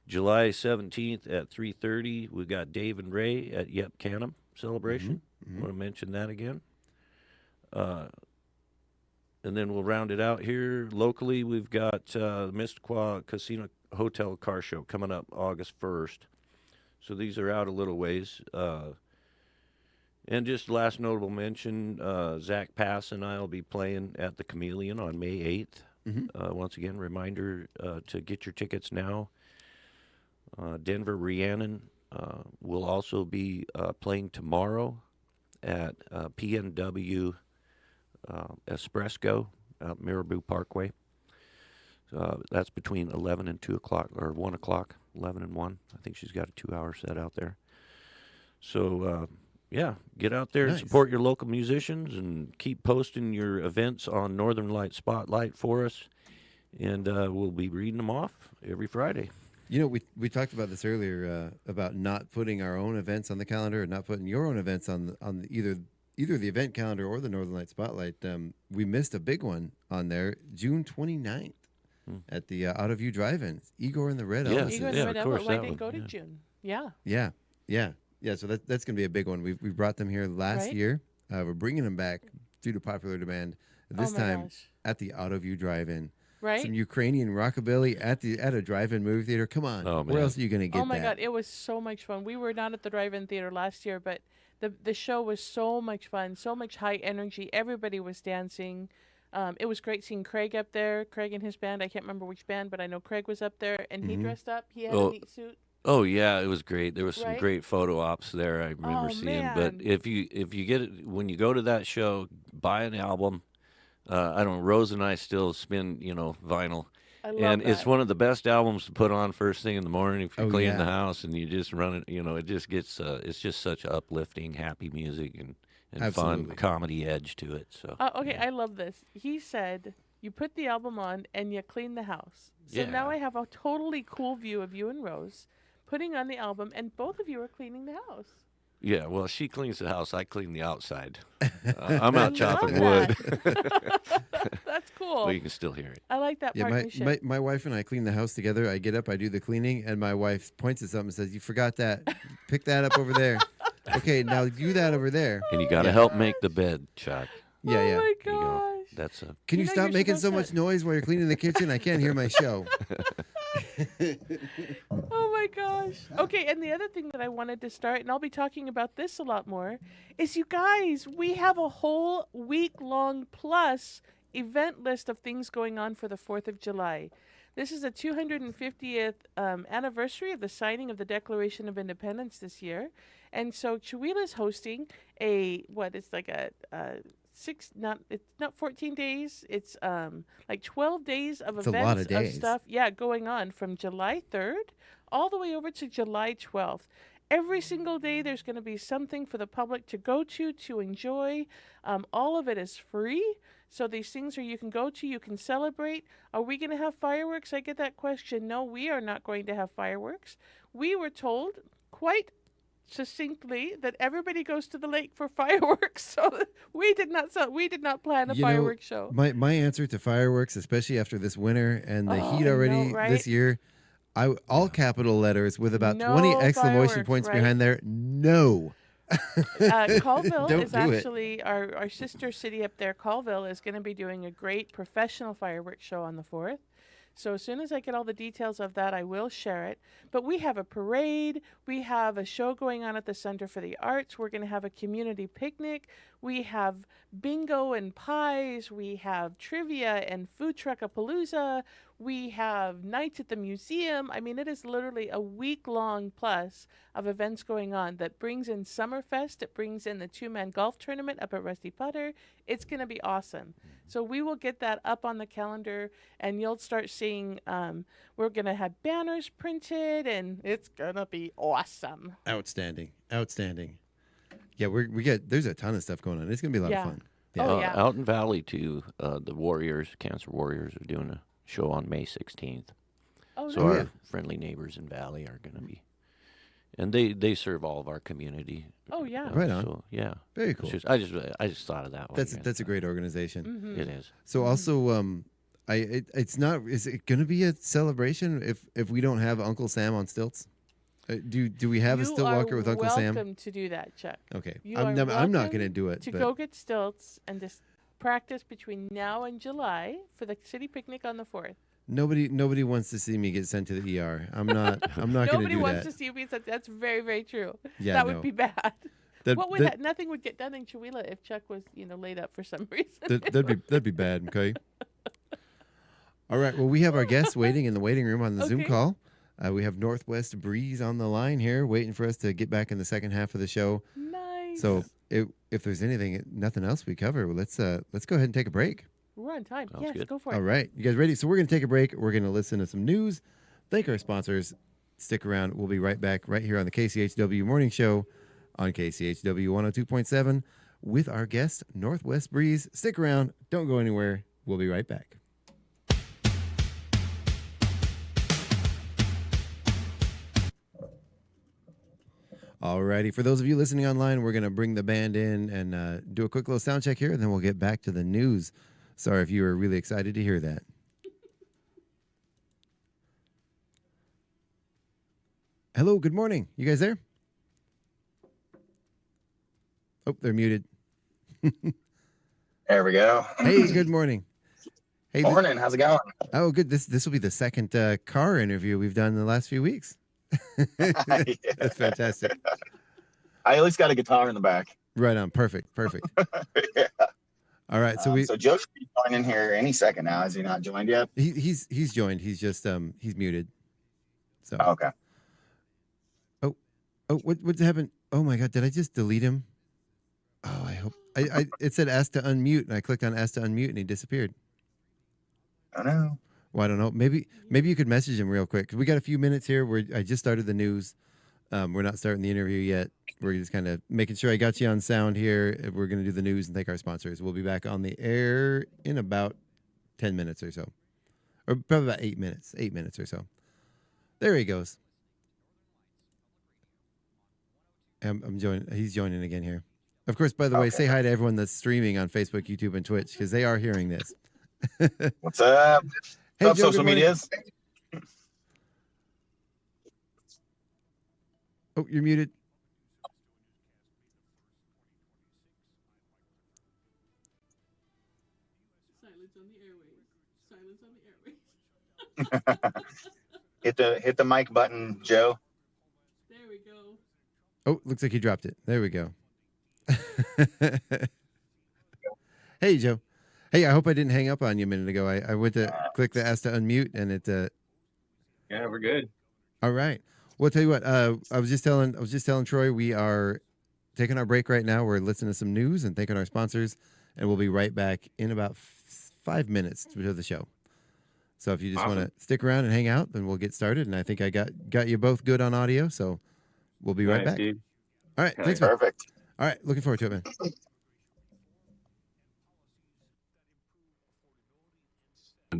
July 17th at 3:30, we got Dave and Ray at Yep Canham Celebration. Mm-hmm. Want to mention that again. And then we'll round it out here locally. We've got Mistquaw Casino Hotel Car Show coming up August 1st. So these are out a little ways. And just last notable mention, Zach Pass and I will be playing at the Chameleon on May 8th. Mm-hmm. Once again, reminder to get your tickets now. Denver Rhiannon will also be playing tomorrow at PNW Espresso out Marabou Parkway. That's between 11 and 2 o'clock, or 1 o'clock, 11 and 1. I think she's got a 2-hour set out there. So, get out there and support your local musicians and keep posting your events on Northern Light Spotlight for us. And we'll be reading them off every Friday. You know, we talked about this earlier about not putting our own events on the calendar, or not putting your own events on either the event calendar or the Northern Light Spotlight. We missed a big one on there, June 29th at the Out of View Drive-In. Igor and the Red Elvises. Igor and the Red of course, Elvises. Why that didn't one, go to June? Yeah. Yeah. So that's going to be a big one. We brought them here last year. We're bringing them back due to popular demand. This time at the Out of View Drive-In. Right? Some Ukrainian rockabilly at a drive-in movie theater. Come on. Oh, man. Where else are you going to get that? Oh, my God. It was so much fun. We were not at the drive-in theater last year, but the show was so much fun, so much high energy. Everybody was dancing. It was great seeing Craig up there, Craig and his band. I can't remember which band, but I know Craig was up there, and he dressed up. He had a neat suit. Oh yeah, it was great. There was some Right? great photo ops there. I remember seeing. But man. if you get it when you go to that show, buy an album. I don't know. Rose and I still spin vinyl, I love and that. it's one of the best albums to put on first thing in the morning if you're Oh, cleaning yeah. the house and you just run it. It just gets. It's just such uplifting, happy music and fun Absolutely. comedy edge to it. So Okay, I love this. He said you put the album on and you clean the house. So Yeah. now I have a totally cool view of you and Rose putting on the album, and both of you are cleaning the house. yeah. Well, she cleans the house. I clean the outside. I'm out I chopping love wood. that. That's cool. But you can still hear it. I like that Yeah, partnership. my wife and I clean the house together. I get up, I do the cleaning, and my wife points at something and says, "You forgot that. Pick that up over there." Okay, now do that over there. And you got to help make the bed, Chuck. Yeah, oh yeah. my There you go. gosh. That's a Can you know, stop you're making so supposed much noise while you're cleaning the kitchen? I can't hear my show. Oh my gosh. Okay, and the other thing that I wanted to start, and I'll be talking about this a lot more, is you guys, we have a whole week-long plus event list of things going on for the 4th of July. This is the 250th anniversary of the signing of the Declaration of Independence this year. And so Chihuahua's hosting it's not 14 days. It's like 12 days of It's a events lot of days. stuff. Yeah, going on from July 3rd all the way over to July 12th. Every single day, there's going to be something for the public to go to enjoy. All of it is free. So these things are you can go to, you can celebrate. Are we going to have fireworks? I get that question. No, we are not going to have fireworks. We were told quite succinctly that everybody goes to the lake for fireworks. So we did not plan a fireworks show. My answer to fireworks, especially after this winter and the heat I already know, right? this year, all capital letters with about No 20 exclamation fireworks, points right? behind there. No. Colville Don't is do it. actually our sister city up there. Colville is going to be doing a great professional fireworks show on the 4th. So as soon as I get all the details of that, I will share it. But we have a parade. We have a show going on at the Center for the Arts. We're going to have a community picnic. We have bingo and pies. We have trivia and food truckapalooza. We have nights at the museum. I mean, it is literally a week-long plus of events going on that brings in Summerfest. It brings in the two-man golf tournament up at Rusty Putter. It's going to be awesome. So we will get that up on the calendar, and you'll start seeing we're going to have banners printed, and it's going to be awesome. Outstanding. Yeah, there's a ton of stuff going on. It's going to be a lot of fun. Yeah. Oh, yeah. Out in Valley, too, the Cancer Warriors are doing a show on May 16th. Oh, So no. our friendly neighbors in Valley are going to be, and they serve all of our community. Oh, yeah. Right on. So, yeah. Very It's cool. just- I just thought of that one. That's a great organization. Mm-hmm. It is. So also, it's not. Is it going to be a celebration if we don't have Uncle Sam on stilts? Do we have a stilt walker with Uncle Sam? You are welcome to do that, Chuck. Okay, You I'm are not welcome going to do it. to but go get stilts and just practice between now and July for the city picnic on the 4th. nobody wants to see me get sent to the ER. I'm not going to Nobody do wants that. to see me. That's very, very true. Yeah, that no. would be bad. That- Nothing would get done in Chihuahua if Chuck was, laid up for some reason. that'd be bad. Okay. All right. Well, we have our guests waiting in the waiting room on the Zoom Okay. call. We have Northwest Breeze on the line here, waiting for us to get back in the second half of the show. Nice. So if there's nothing else we cover, let's go ahead and take a break. We're on time. Sounds Yes, good. go for All it. right, you guys ready? So we're going to take a break. We're going to listen to some news. Thank our sponsors. Stick around. We'll be right back right here on the KCHW Morning Show on KCHW 102.7 with our guest, Northwest Breeze. Stick around. Don't go anywhere. We'll be right back. Alrighty, for those of you listening online, we're going to bring the band in and do a quick little sound check here, and then we'll get back to the news. Sorry if you were really excited to hear that. Hello, good morning. You guys there? Oh, they're muted. There we go. Hey, good morning. Hey, Morning. How's it going? oh, good. This will be the second car interview we've done in the last few weeks. That's fantastic. I at least got a guitar in the back. Right on. Perfect. Yeah. All right. So So Joe should be joining here any second now. Has he not joined yet? he's joined. He's just he's muted. So Oh, okay. oh, what happened? Oh my God, did I just delete him? Oh, I hope it said ask to unmute, and I clicked on ask to unmute, and he disappeared. I don't know. Well, I don't know. Maybe you could message him real quick. 'Cause we got a few minutes here. I just started the news. We're not starting the interview yet. We're just kind of making sure I got you on sound here. We're going to do the news and thank our sponsors. We'll be back on the air in about 10 minutes or so, or probably about 8 minutes. 8 minutes or so. There he goes. I'm joining. He's joining again here. Of course, by the way, say hi to everyone that's streaming on Facebook, YouTube, and Twitch because they are hearing this. What's up? Hey, What's Joe, up, good social morning. medias? Oh, you're muted. Silence on the airwaves. Silence on the airwaves. Hit the mic button, Joe. There we go. Oh, looks like he dropped it. There we go. Hey, Joe. Hey, I hope I didn't hang up on you a minute ago. I went to click the ask to unmute, and it. Yeah, we're good. All right. Well, I'll tell you what. I was just telling Troy we are taking our break right now. We're listening to some news and thanking our sponsors, and we'll be right back in about 5 minutes to the show. So if you just want to stick around and hang out, then we'll get started. And I think I got you both good on audio. So We'll be right back. Steve. All right. Okay. Thanks, man. Perfect. All right. Looking forward to it, man.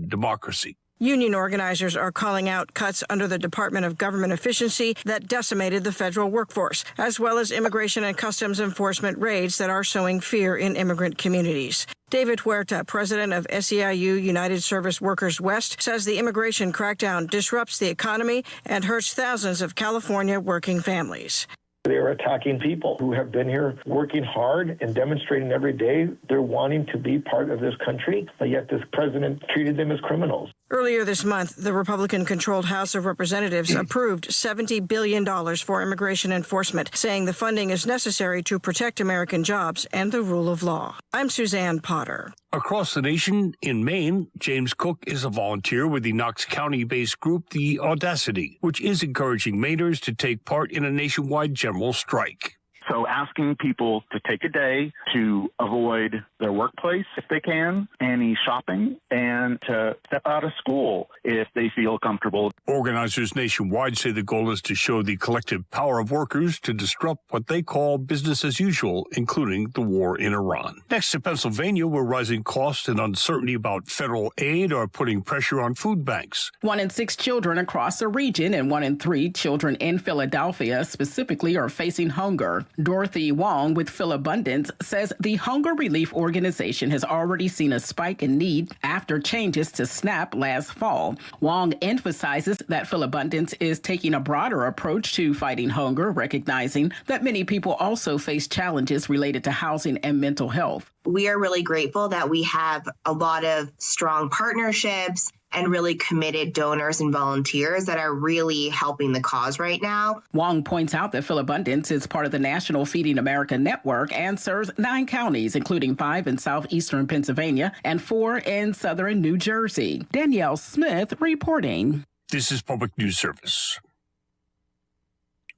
Democracy. Union organizers are calling out cuts under the Department of Government Efficiency that decimated the federal workforce, as well as immigration and customs enforcement raids that are sowing fear in immigrant communities. David Huerta, president of SEIU United Service Workers West, says the immigration crackdown disrupts the economy and hurts thousands of California working families. They are attacking people who have been here working hard and demonstrating every day they're wanting to be part of this country, but yet this president treated them as criminals. Earlier this month, the Republican-controlled House of Representatives approved $70 billion for immigration enforcement, saying the funding is necessary to protect American jobs and the rule of law. I'm Suzanne Potter. Across the nation, in Maine, James Cook is a volunteer with the Knox County-based group The Audacity, which is encouraging Mainers to take part in a nationwide general strike. So asking people to take a day to avoid their workplace if they can, any shopping, and to step out of school if they feel comfortable. Organizers nationwide say the goal is to show the collective power of workers to disrupt what they call business as usual, including the war in Iran. Next to Pennsylvania, where rising costs and uncertainty about federal aid are putting pressure on food banks. 1 in 6 children across the region and 1 in 3 children in Philadelphia specifically are facing hunger. Dorothy Wong with Philabundance says the Hunger Relief Organization has already seen a spike in need after changes to SNAP last fall. Wong emphasizes that Philabundance is taking a broader approach to fighting hunger, recognizing that many people also face challenges related to housing and mental health. We are really grateful that we have a lot of strong partnerships and really committed donors and volunteers that are really helping the cause right now. Wong points out that Philabundance is part of the National Feeding America Network and serves 9 counties, including 5 in southeastern Pennsylvania and 4 in southern New Jersey. Danielle Smith reporting. This is Public News Service.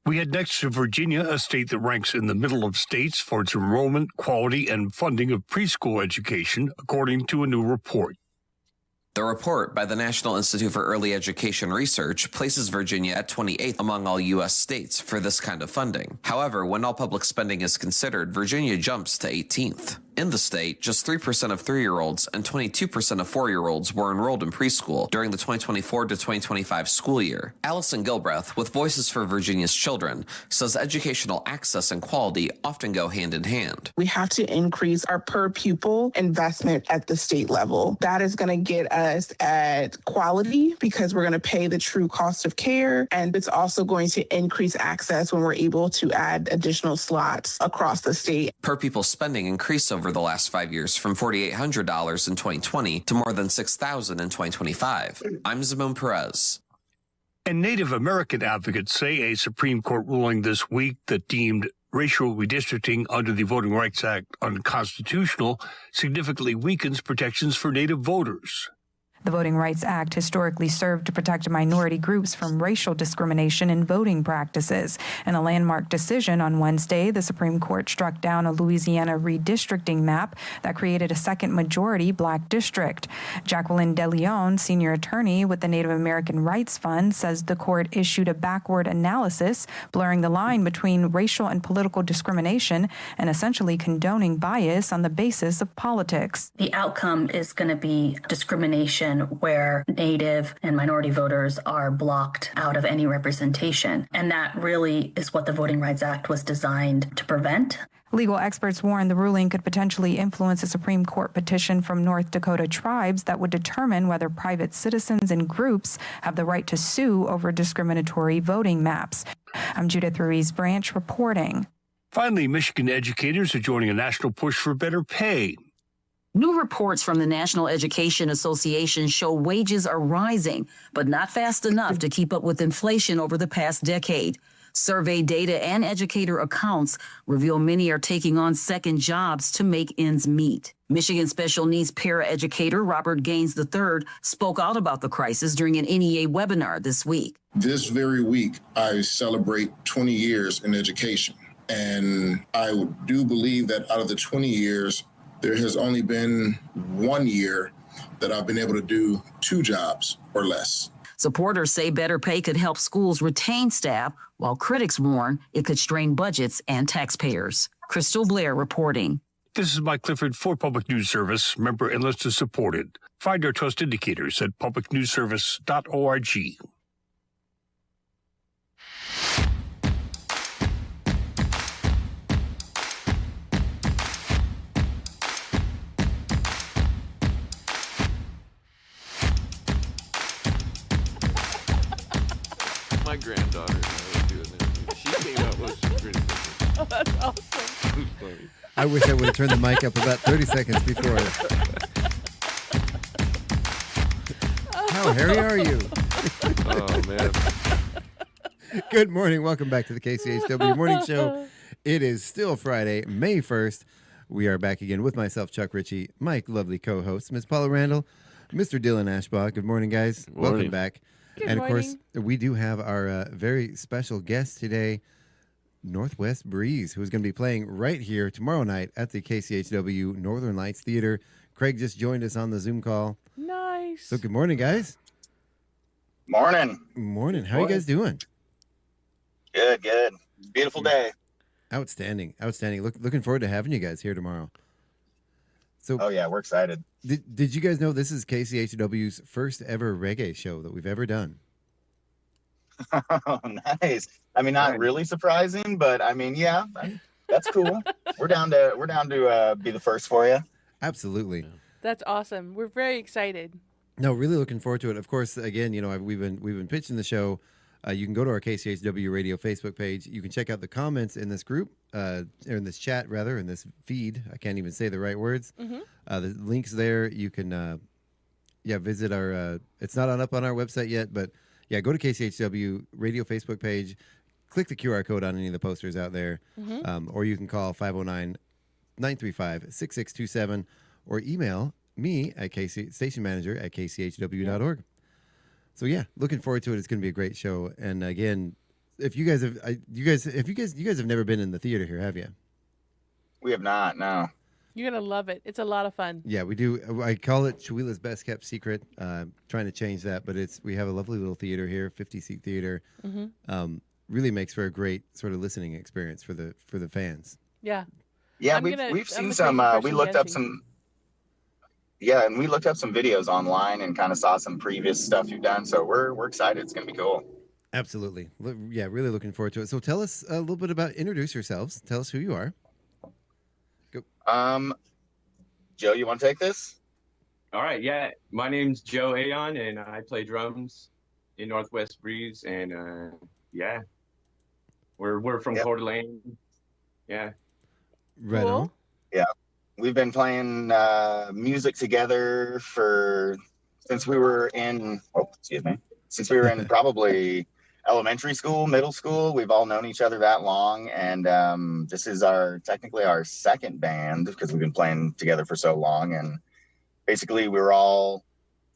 We head next to Virginia, a state that ranks in the middle of states for its enrollment, quality, and funding of preschool education, according to a new report. The report by the National Institute for Early Education Research places Virginia at 28th among all U.S. states for this kind of funding. However, when all public spending is considered, Virginia jumps to 18th. In the state, just 3% of 3-year-olds and 22% of 4-year-olds were enrolled in preschool during the 2024 to 2025 school year. Allison Gilbreth, with Voices for Virginia's Children, says educational access and quality often go hand in hand. We have to increase our per pupil investment at the state level. That is going to get us at quality because we're going to pay the true cost of care. And it's also going to increase access when we're able to add additional slots across the state. Per pupil spending increased over the last 5 years from $4,800 in 2020 to more than $6,000 in 2025. I'm Zimon Perez. And Native American advocates say a Supreme Court ruling this week that deemed racial redistricting under the Voting Rights Act unconstitutional significantly weakens protections for Native voters. The Voting Rights Act historically served to protect minority groups from racial discrimination in voting practices. In a landmark decision on Wednesday, the Supreme Court struck down a Louisiana redistricting map that created a second majority black district. Jacqueline DeLeon, senior attorney with the Native American Rights Fund, says the court issued a backward analysis, blurring the line between racial and political discrimination and essentially condoning bias on the basis of politics. The outcome is going to be discrimination where Native and minority voters are blocked out of any representation. And that really is what the Voting Rights Act was designed to prevent. Legal experts warn the ruling could potentially influence a Supreme Court petition from North Dakota tribes that would determine whether private citizens and groups have the right to sue over discriminatory voting maps. I'm Judith Ruiz Branch reporting. Finally, Michigan educators are joining a national push for better pay. New reports from the National Education Association show wages are rising, but not fast enough to keep up with inflation over the past decade. Survey data and educator accounts reveal many are taking on second jobs to make ends meet. Michigan special needs paraeducator Robert Gaines III spoke out about the crisis during an NEA webinar this week. This very week, I celebrate 20 years in education. And I do believe that out of the 20 years, there has only been 1 year that I've been able to do 2 jobs or less. Supporters say better pay could help schools retain staff, while critics warn it could strain budgets and taxpayers. Crystal Blair reporting. This is Mike Clifford for Public News Service, member and listener supported. Find our trust indicators at publicnewsservice.org. My granddaughter was doing that. She came up with some pretty good. Oh, that's awesome. Funny. I wish I would have turned the mic up about 30 seconds before. How hairy are you? Oh, man. Good morning. Welcome back to the KCHW Morning Show. It is still Friday, May 1st. We are back again with myself, Chuck Ritchie, Mike, lovely co-host, Miss Paula Randall, Mr. Dylan Ashbaugh. Good morning, guys. Good morning. Welcome back. Good and, morning. of course, we do have our very special guest today, Northwest Breeze, who's going to be playing right here tomorrow night at the KCHW Northern Lights Theater. Craig just joined us on the Zoom call. Nice. So good morning, guys. Morning. Morning. How are you guys doing? Good, good. Beautiful day. Outstanding. Outstanding. Looking forward to having you guys here tomorrow. So, Oh, yeah, we're excited. Did you guys know this is KCHW's first ever reggae show that we've ever done? Oh, nice. I mean, not really surprising, but I mean, yeah, that's cool. We're down to be the first for you. Absolutely. That's awesome. We're very excited. No, really looking forward to it. Of course, again, you know, we've been pitching the show. You can go to our KCHW Radio Facebook page. You can check out the comments in this group, or in this chat, rather, in this feed. I can't even say the right words. Mm-hmm. The links there. You can, visit our. It's not up on our website yet, but yeah, go to KCHW Radio Facebook page. Click the QR code on any of the posters out there, or you can call 509-935-6627, or email me at stationmanager@kchw.org. So yeah, looking forward to it. It's going to be a great show. And again, if you guys have never been in the theater here, have you? We have not, no. You're going to love it. It's a lot of fun. Yeah, we do. I call it Chihuila's best kept secret. Trying to change that, but we have a lovely little theater here, 50-seat theater. Really makes for a great sort of listening experience for the fans. Yeah. Yeah, we've seen some. We looked up some. Yeah, and we looked up some videos online and kind of saw some previous stuff you've done. So we're excited. It's going to be cool. Absolutely. Yeah, really looking forward to it. So tell us a little bit introduce yourselves. Tell us who you are. Go. Joe, you want to take this? All right. Yeah, my name's Joe Aon, and I play drums in Northwest Breeze. And yeah, we're from Coeur d'Alene. Yeah. Right on. Yeah. We've been playing music together since we were in probably elementary school, middle school. We've all known each other that long. And this is technically our second band because we've been playing together for so long. And basically we were all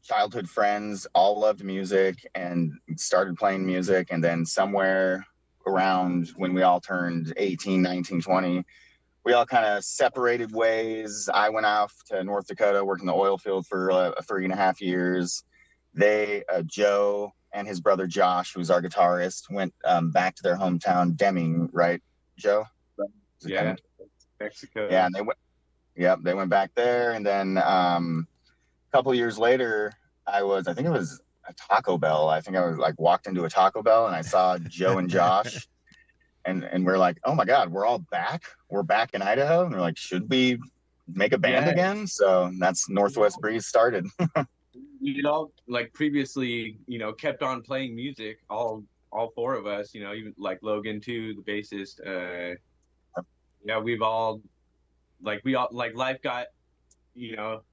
childhood friends, all loved music and started playing music. And then somewhere around when we all turned 18, 19, 20, we all kind of separated ways. I went off to North Dakota, worked in the oil field for 3.5 years. Joe and his brother Josh, who's our guitarist, went back to their hometown, Deming, right, Joe? Yeah, Mexico. Yeah, and they went back there. And then a couple of years later, I think it was a Taco Bell. I think I was walked into a Taco Bell and I saw Joe and Josh. And we're like, oh my God, we're all back. We're back in Idaho. And we're like, should we make a band again? So that's Northwest Breeze started. Previously, kept on playing music, all four of us, even Logan too, the bassist. We've all life got, in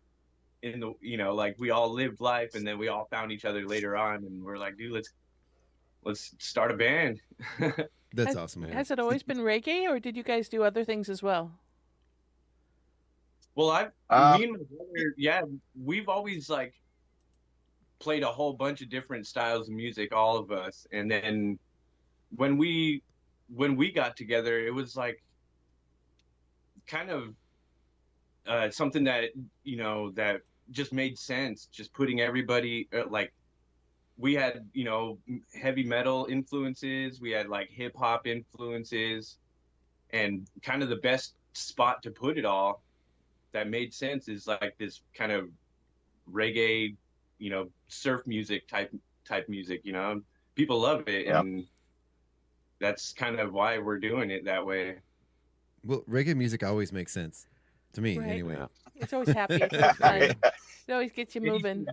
the, we all lived life and then we all found each other later on and we're like, dude, let's start a band. That's awesome. Man. Has it always been reggae, or did you guys do other things as well? Well, me and my brother, we've always played a whole bunch of different styles of music, all of us. And then when we got together, it was kind of something that that just made sense. Just putting everybody we had, you know, heavy metal influences, we had like hip hop influences, and kind of the best spot to put it all that made sense is like this kind of reggae, you know, surf music type music, you know. People love it, and that's kind of why we're doing it that way. Well, reggae music always makes sense to me, Right. anyway. It's always happy. It's always fun. It always gets you moving.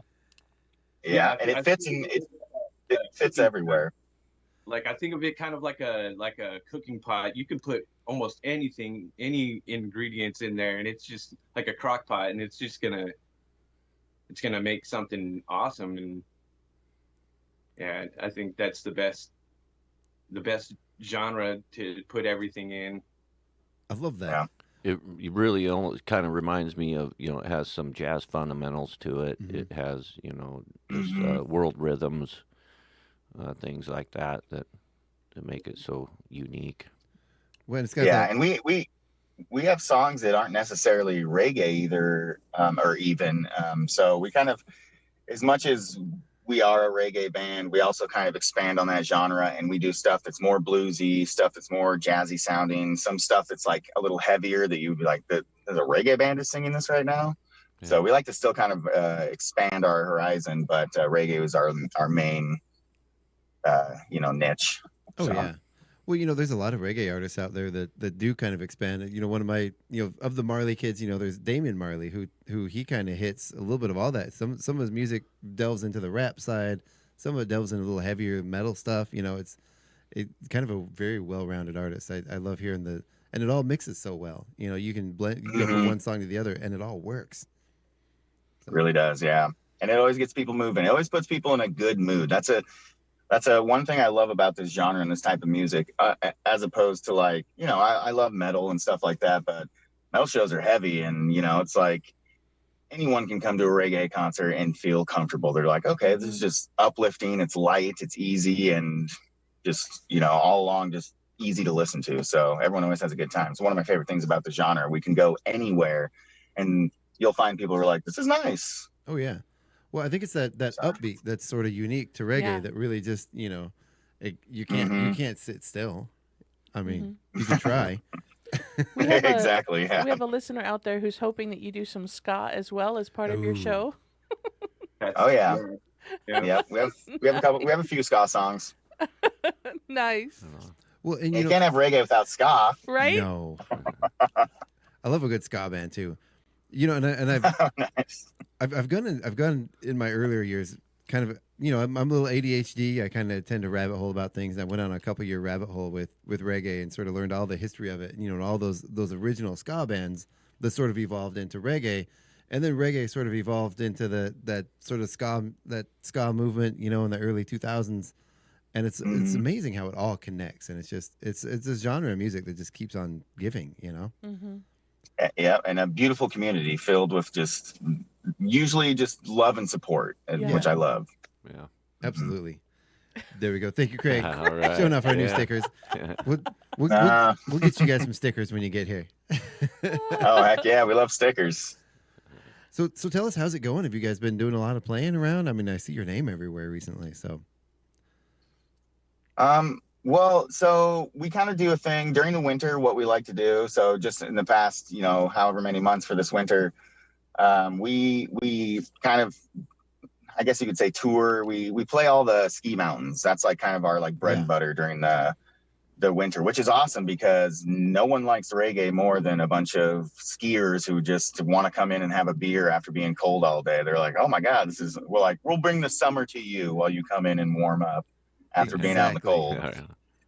Yeah, and it fits it fits everywhere. Like, I think of it kind of like a cooking pot. You can put almost anything, any ingredients in there, and it's just like a crock pot, and it's gonna make something awesome. And yeah, I think that's the best genre to put everything in. I love that. It really almost kind of reminds me of, you know, it has some jazz fundamentals to it. It has, you know, just world rhythms, things like that make it so unique. When it's got and we have songs that aren't necessarily reggae either, or even. So we kind of, as much as we are a reggae band, we also kind of expand on that genre, and we do stuff that's more bluesy, stuff that's more jazzy sounding, some stuff that's like a little heavier that you'd be like, there's a reggae band is singing this right now. Yeah. So we like to still kind of expand our horizon, but reggae was our main, you know, niche. Oh, so. yeah. Well, you know, there's a lot of reggae artists out there that do kind of expand. You know, one of my, you know, of the Marley kids, you know, there's Damian Marley, who he kind of hits a little bit of all that. Some of his music delves into the rap side. Some of it delves into a little heavier metal stuff. You know, it's kind of a very well-rounded artist. I love hearing and it all mixes so well. You know, you can blend, you go from one song to the other, and it all works. So. It really does, yeah. And it always gets people moving. It always puts people in a good mood. That's a one thing I love about this genre and this type of music, as opposed to, like, you know, I love metal and stuff like that, but metal shows are heavy, and, you know, it's like anyone can come to a reggae concert and feel comfortable. They're like, okay, this is just uplifting. It's light, it's easy, and just, you know, all along just easy to listen to. So everyone always has a good time. It's one of my favorite things about the genre. We can go anywhere, and you'll find people who are like, this is nice. Oh, yeah. Well, I think it's that upbeat that's sort of unique to reggae that really just, you know, you can't sit still. I mean, you can try. Exactly. Yeah. We have a listener out there who's hoping that you do some ska as well as part of your show. Oh yeah. Yeah. We have a few ska songs. Nice. Well, and you can't have reggae without ska, right? No. I love a good ska band too. You know, and I've nice. I've gone in my earlier years, kind of, you know, I'm a little ADHD. I kind of tend to rabbit hole about things. I went on a couple year rabbit hole with reggae and sort of learned all the history of it. You know, and all those original ska bands that sort of evolved into reggae, and then reggae sort of evolved into that sort of ska movement. You know, in the early 2000s, and it's amazing how it all connects. And it's a genre of music that just keeps on giving. You know. Mm-hmm. Yeah, and a beautiful community filled with usually just love and support, which I love. Yeah, absolutely. There we go. Thank you, Craig. All right. Showing off our new stickers. We'll get you guys some stickers when you get here. Oh, heck yeah, we love stickers. So tell us, how's it going? Have you guys been doing a lot of playing around? I mean, I see your name everywhere recently. So. Well, so we kind of do a thing during the winter, what we like to do. So just in the past, you know, however many months for this winter, we kind of, I guess you could say, tour. We play all the ski mountains. That's like kind of our like bread and butter during the winter, which is awesome because no one likes reggae more than a bunch of skiers who just want to come in and have a beer after being cold all day. They're like, oh my God, we'll bring the summer to you while you come in and warm up after being out in the cold. Yeah.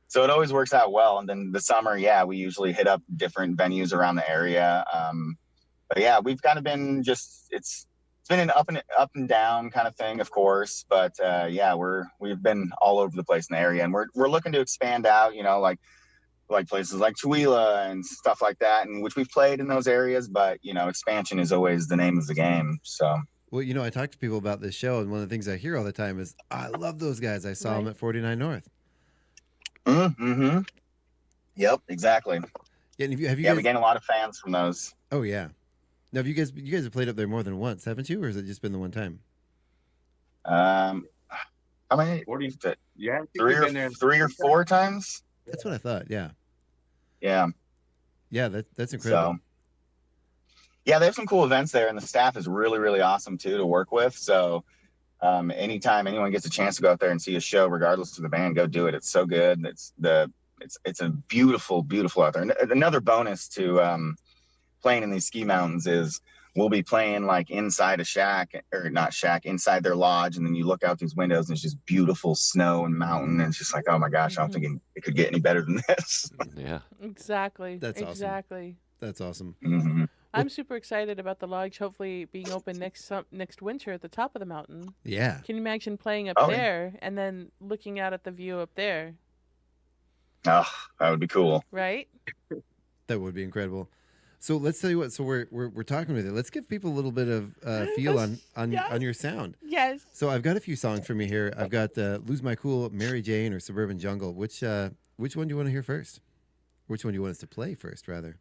So it always works out well. And then the summer, we usually hit up different venues around the area. But yeah, we've kind of been it's been an up and down kind of thing, of course. But we've been all over the place in the area, and we're looking to expand out, you know, like places like Tooele and stuff like that, and which we've played in those areas. But, you know, expansion is always the name of the game. So. Well, you know, I talk to people about this show, and one of the things I hear all the time is, I love those guys. I saw them at 49 North. Mm-hmm. Yep, exactly. Yeah, and have you guys... we gain a lot of fans from those. Oh, yeah. Now, have you guys have played up there more than once, haven't you? Or has it just been the one time? I How many? 40. Yeah, I think Three we've been there three or four times. That's what I thought. Yeah. Yeah. Yeah, that's incredible. So, yeah, they have some cool events there, and the staff is really, really awesome too to work with. So, anytime anyone gets a chance to go out there and see a show, regardless of the band, go do it. It's so good. It's a beautiful, beautiful out there. And another bonus to playing in these ski mountains is we'll be playing like inside a shack, or not shack, inside their lodge, and then you look out these windows and it's just beautiful snow and mountain, and it's just like, oh my gosh, I don't think it could get any better than this. Yeah. Exactly. That's awesome. Exactly. That's awesome. Mm-hmm. I'm super excited about the lodge hopefully being open next winter at the top of the mountain. Yeah. Can you imagine playing up there and then looking out at the view up there? Oh, that would be cool. Right? That would be incredible. So let's tell you what. So we're talking with you. Let's give people a little bit of feel on your sound. Yes. So I've got a few songs from you here. I've got "Lose My Cool," "Mary Jane," or "Suburban Jungle." Which one do you want to hear first? Which one do you want us to play first, rather?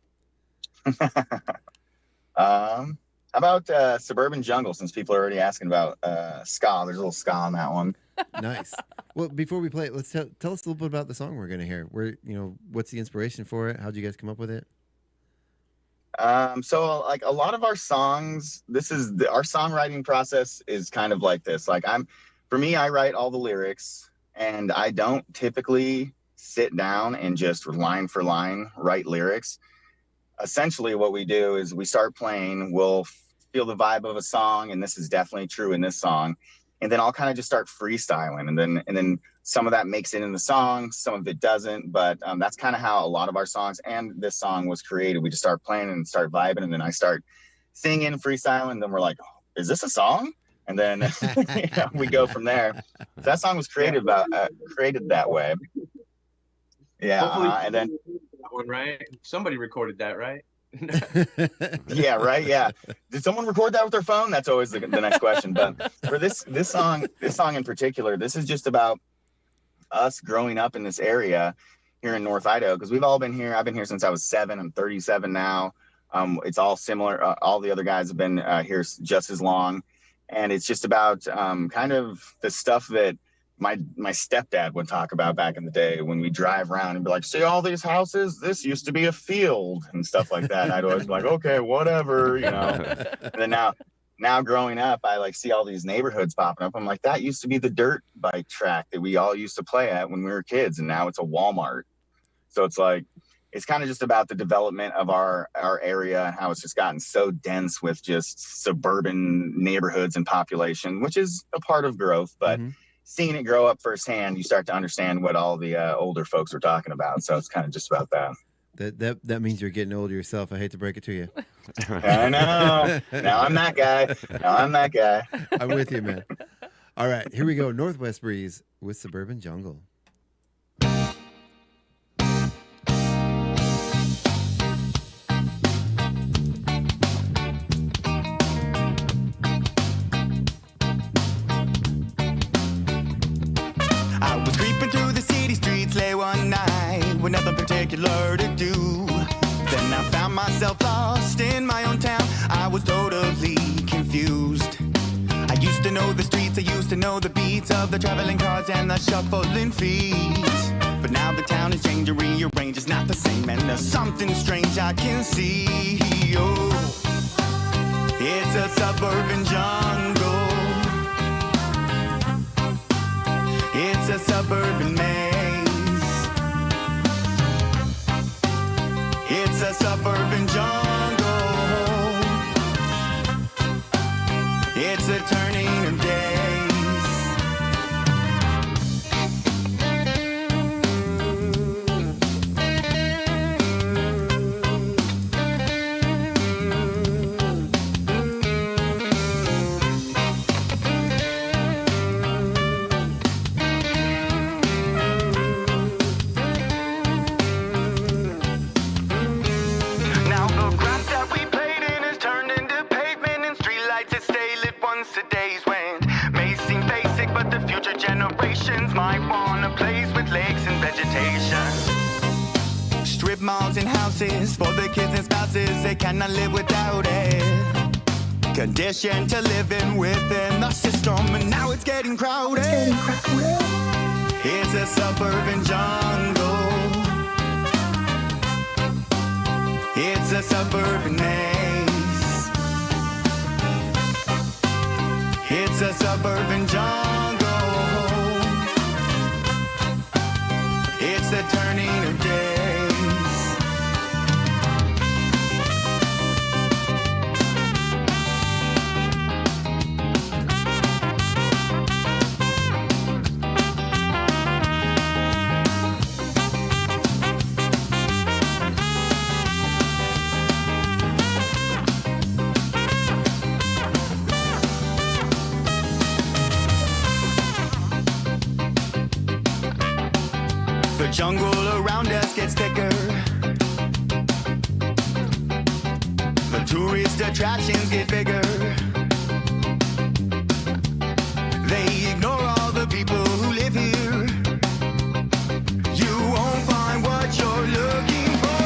How about Suburban Jungle, since people are already asking about ska. There's a little ska on that one. Nice. Well, before we play it, let's tell us a little bit about the song we're going to hear. What's the inspiration for it? How'd you guys come up with it? So like a lot of our songs, our songwriting process is kind of like this. Like for me, I write all the lyrics, and I don't typically sit down and just line for line write lyrics. Essentially what we do is we start playing, we'll feel the vibe of a song, and this is definitely true in this song. And then I'll kind of just start freestyling, and then some of that makes it in the song, some of it doesn't. But that's kind of how a lot of our songs and this song was created. We just start playing and start vibing, and then I start singing, freestyling, and then we're like, oh, is this a song? And then we go from there. So that song was created that way. Yeah, and then that one, right? Somebody recorded that, right? Yeah, right. Yeah. Did someone record that with their phone? That's always the next question. But for this song in particular, this is just about us growing up in this area here in North Idaho, because we've all been here. I've been here since I was 7. I'm 37 now. It's all similar. All the other guys have been here just as long, and it's just about kind of the stuff that my stepdad would talk about back in the day when we drive around and be like, see all these houses? This used to be a field and stuff like that. And I'd always be like, okay, whatever, And then now growing up, I like see all these neighborhoods popping up. I'm like, that used to be the dirt bike track that we all used to play at when we were kids. And now it's a Walmart. So it's like, it's kind of just about the development of our area and how it's just gotten so dense with just suburban neighborhoods and population, which is a part of growth. But seeing it grow up firsthand, you start to understand what all the older folks were talking about. So it's kind of just about that. That means you're getting older yourself. I hate to break it to you. I know. Now I'm that guy. I'm with you, man. All right, here we go. Northwest Breeze with Suburban Jungle. I was creeping through the city streets late one night with nothing particular to do. Then I found myself lost in my own town. I was totally confused. I used to know the streets, I used to know the beats of the traveling cars and the shuffling feet. But now the town is changing, rearranged, it's not the same, and there's something strange I can see. Oh, it's a suburban jungle. It's a suburban maze. It's a suburban jungle. It's a turning of days. Generations might want a place with lakes and vegetation. Strip malls and houses for the kids and spouses, they cannot live without it. conditioned to living within the system, and now it's getting crowded. It's a suburban jungle. It's a suburban maze. It's a suburban jungle. It's the turning of days. The jungle around us gets thicker. The tourist attractions get bigger. They ignore all the people who live here. You won't find what you're looking for.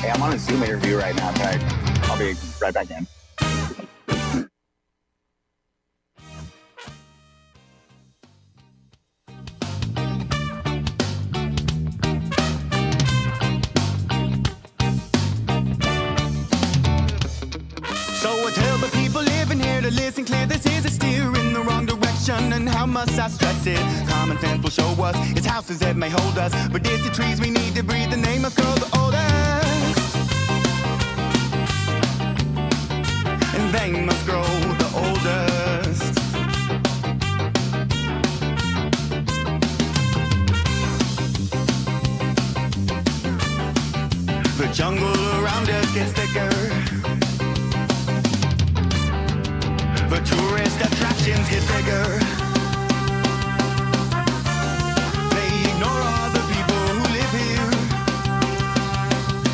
Hey, I'm on a Zoom interview right now. I'll be right back in. So I tell the people living here to listen clear. This is a steer in the wrong direction, and how must I stress it? Common sense will show us it's houses that may hold us, but it's the trees we need to breathe, and they must grow the oldest, and they must grow the oldest. The jungle around us gets thicker. The tourist attractions get bigger. They ignore all the people who live here.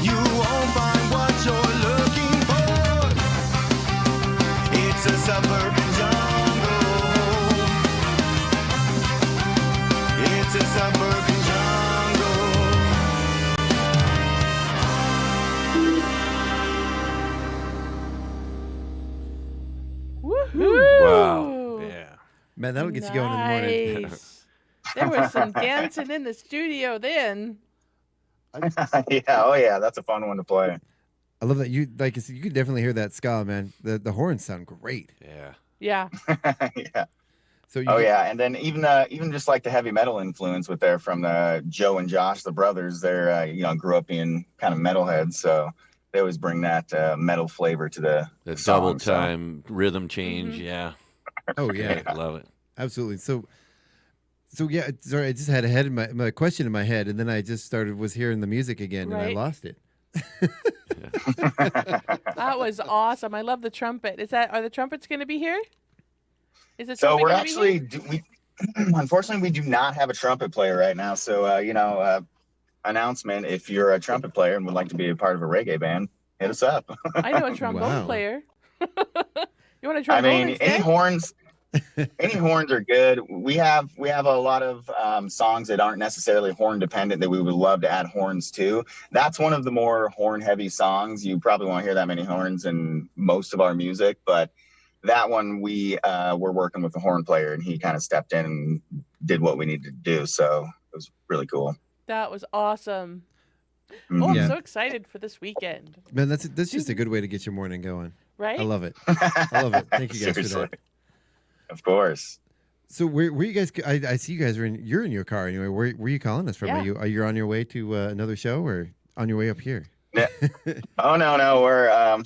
You won't find what you're looking for. It's a suburban jungle. It's a suburban jungle. Woohoo! Wow. Yeah. Man, that'll get you going in the morning. Nice. There was some dancing in the studio then. Yeah, oh yeah, that's a fun one to play. I love that you like. You can definitely hear that ska, man. The horns sound great. Yeah. Yeah. Yeah. So you Oh yeah, and then even just like the heavy metal influence with there from Joe and Josh, the brothers. They're grew up being kind of metalheads, so they always bring that metal flavor to the double song, so. time rhythm change. Yeah. Oh yeah, I love it. Absolutely. So yeah. Sorry, I just had my question in my head, and then I just was hearing the music again, and I Right. lost it. That was awesome. I love the trumpet. Are the trumpets going to be here? Is it So we're actually unfortunately we do not have a trumpet player right now. So announcement: if you're a trumpet player and would like to be a part of a reggae band, hit us up. I know a trombone Wow. player. You want a I trombone mean, instead? any horns are good. We have a lot of songs that aren't necessarily horn dependent that we would love to add horns to. That's one of the more horn heavy songs. You probably won't hear that many horns in most of our music, but that one we were working with a horn player, and he kind of stepped in and did what we needed to do. So it was really cool. That was awesome. Mhm. Oh, I'm Yeah. so excited for this weekend. Man, that's just a good way to get your morning going. Right? I love it. I love it. Thank you guys for Seriously. that. Of course. So where you guys? I see you guys you're in your car anyway. Where you calling us from? Yeah. Are you on your way to another show or on your way up here? Yeah. Oh no, we're I'm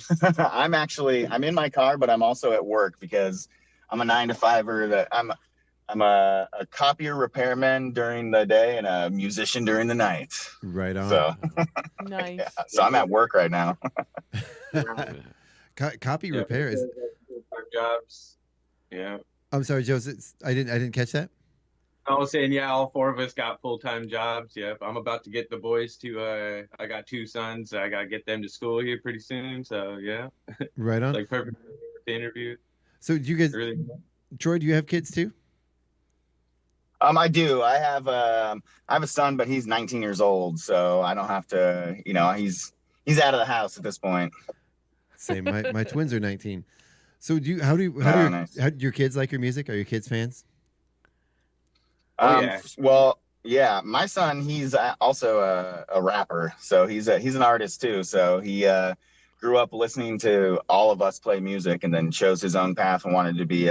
in my car, but I'm also at work because I'm a 9-to-5er. I'm a copier repairman during the day and a musician during the night. Right on. So Nice. yeah, so I'm at work right now. Copy repair is. Our jobs. Yeah. I'm sorry, Joe. I didn't catch that. I was saying, yeah, all four of us got full-time jobs. Yep. I'm about to get the boys to, I got two sons. I got to get them to school here pretty soon. So, yeah. Right on. Like perfect to interview. So do you guys, Really? Troy, do you have kids too? I do. I have a son, but he's 19 years old, so I don't have to. He's out of the house at this point. Same. My twins are 19. So how do your kids like your music? Are your kids fans? Yeah. Well, yeah. My son, he's also a rapper, so he's an artist too. So he grew up listening to all of us play music, and then chose his own path and wanted to be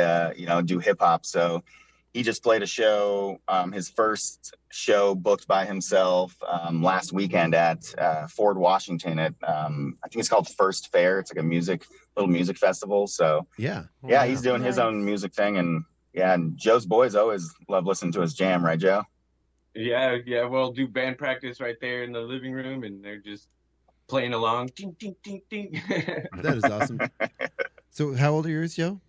do hip hop. So he just played a show, his first show booked by himself last weekend at Ford, Washington at I think it's called First Fair. It's like a little music festival. So yeah, he's doing his own music thing, and Joe's boys always love listening to his jam, right, Joe? Yeah. We'll do band practice right there in the living room, and they're just playing along. Ding, ding, ding, ding. That is awesome. So how old are yours, Joe?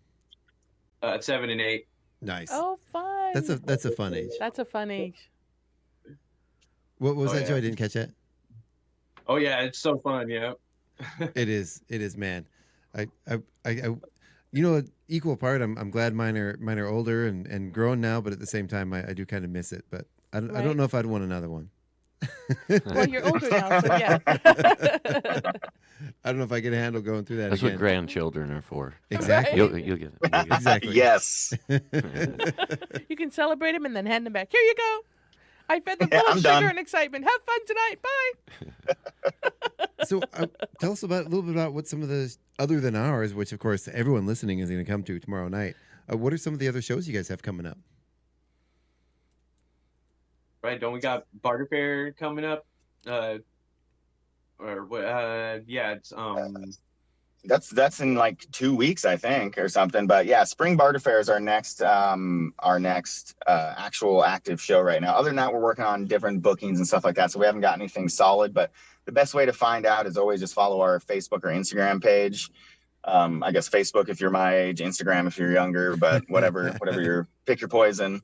7 and 8. Nice. Oh, fun. That's a fun age. That's a fun age. What was that, yeah. Joe? I didn't catch that. Oh yeah, it's so fun. Yeah. It is, man. I equal part. I'm glad mine are older and grown now, but at the same time, I do kind of miss it. But I don't know if I'd want another one. Well, you're older now, so yeah. I don't know if I can handle going through that That's again. what grandchildren are for. Exactly. You'll get it. Exactly. Yes. You can celebrate them and then hand them back. Here you go. I fed them Yeah, full of I'm sugar done. and excitement. Have fun tonight. Bye. So tell us a little bit about what some of the, other than ours, which of course everyone listening is going to come to tomorrow night. What are some of the other shows you guys have coming up? Right? Don't we got Barter Fair coming up? Or what? Yeah, it's That's in like 2 weeks, I think, or something. But yeah, Spring Barter Fair is our next actual active show right now. Other than that, we're working on different bookings and stuff like that. So we haven't got anything solid. But the best way to find out is always just follow our Facebook or Instagram page. I guess Facebook if you're my age, Instagram if you're younger, but whatever pick your poison.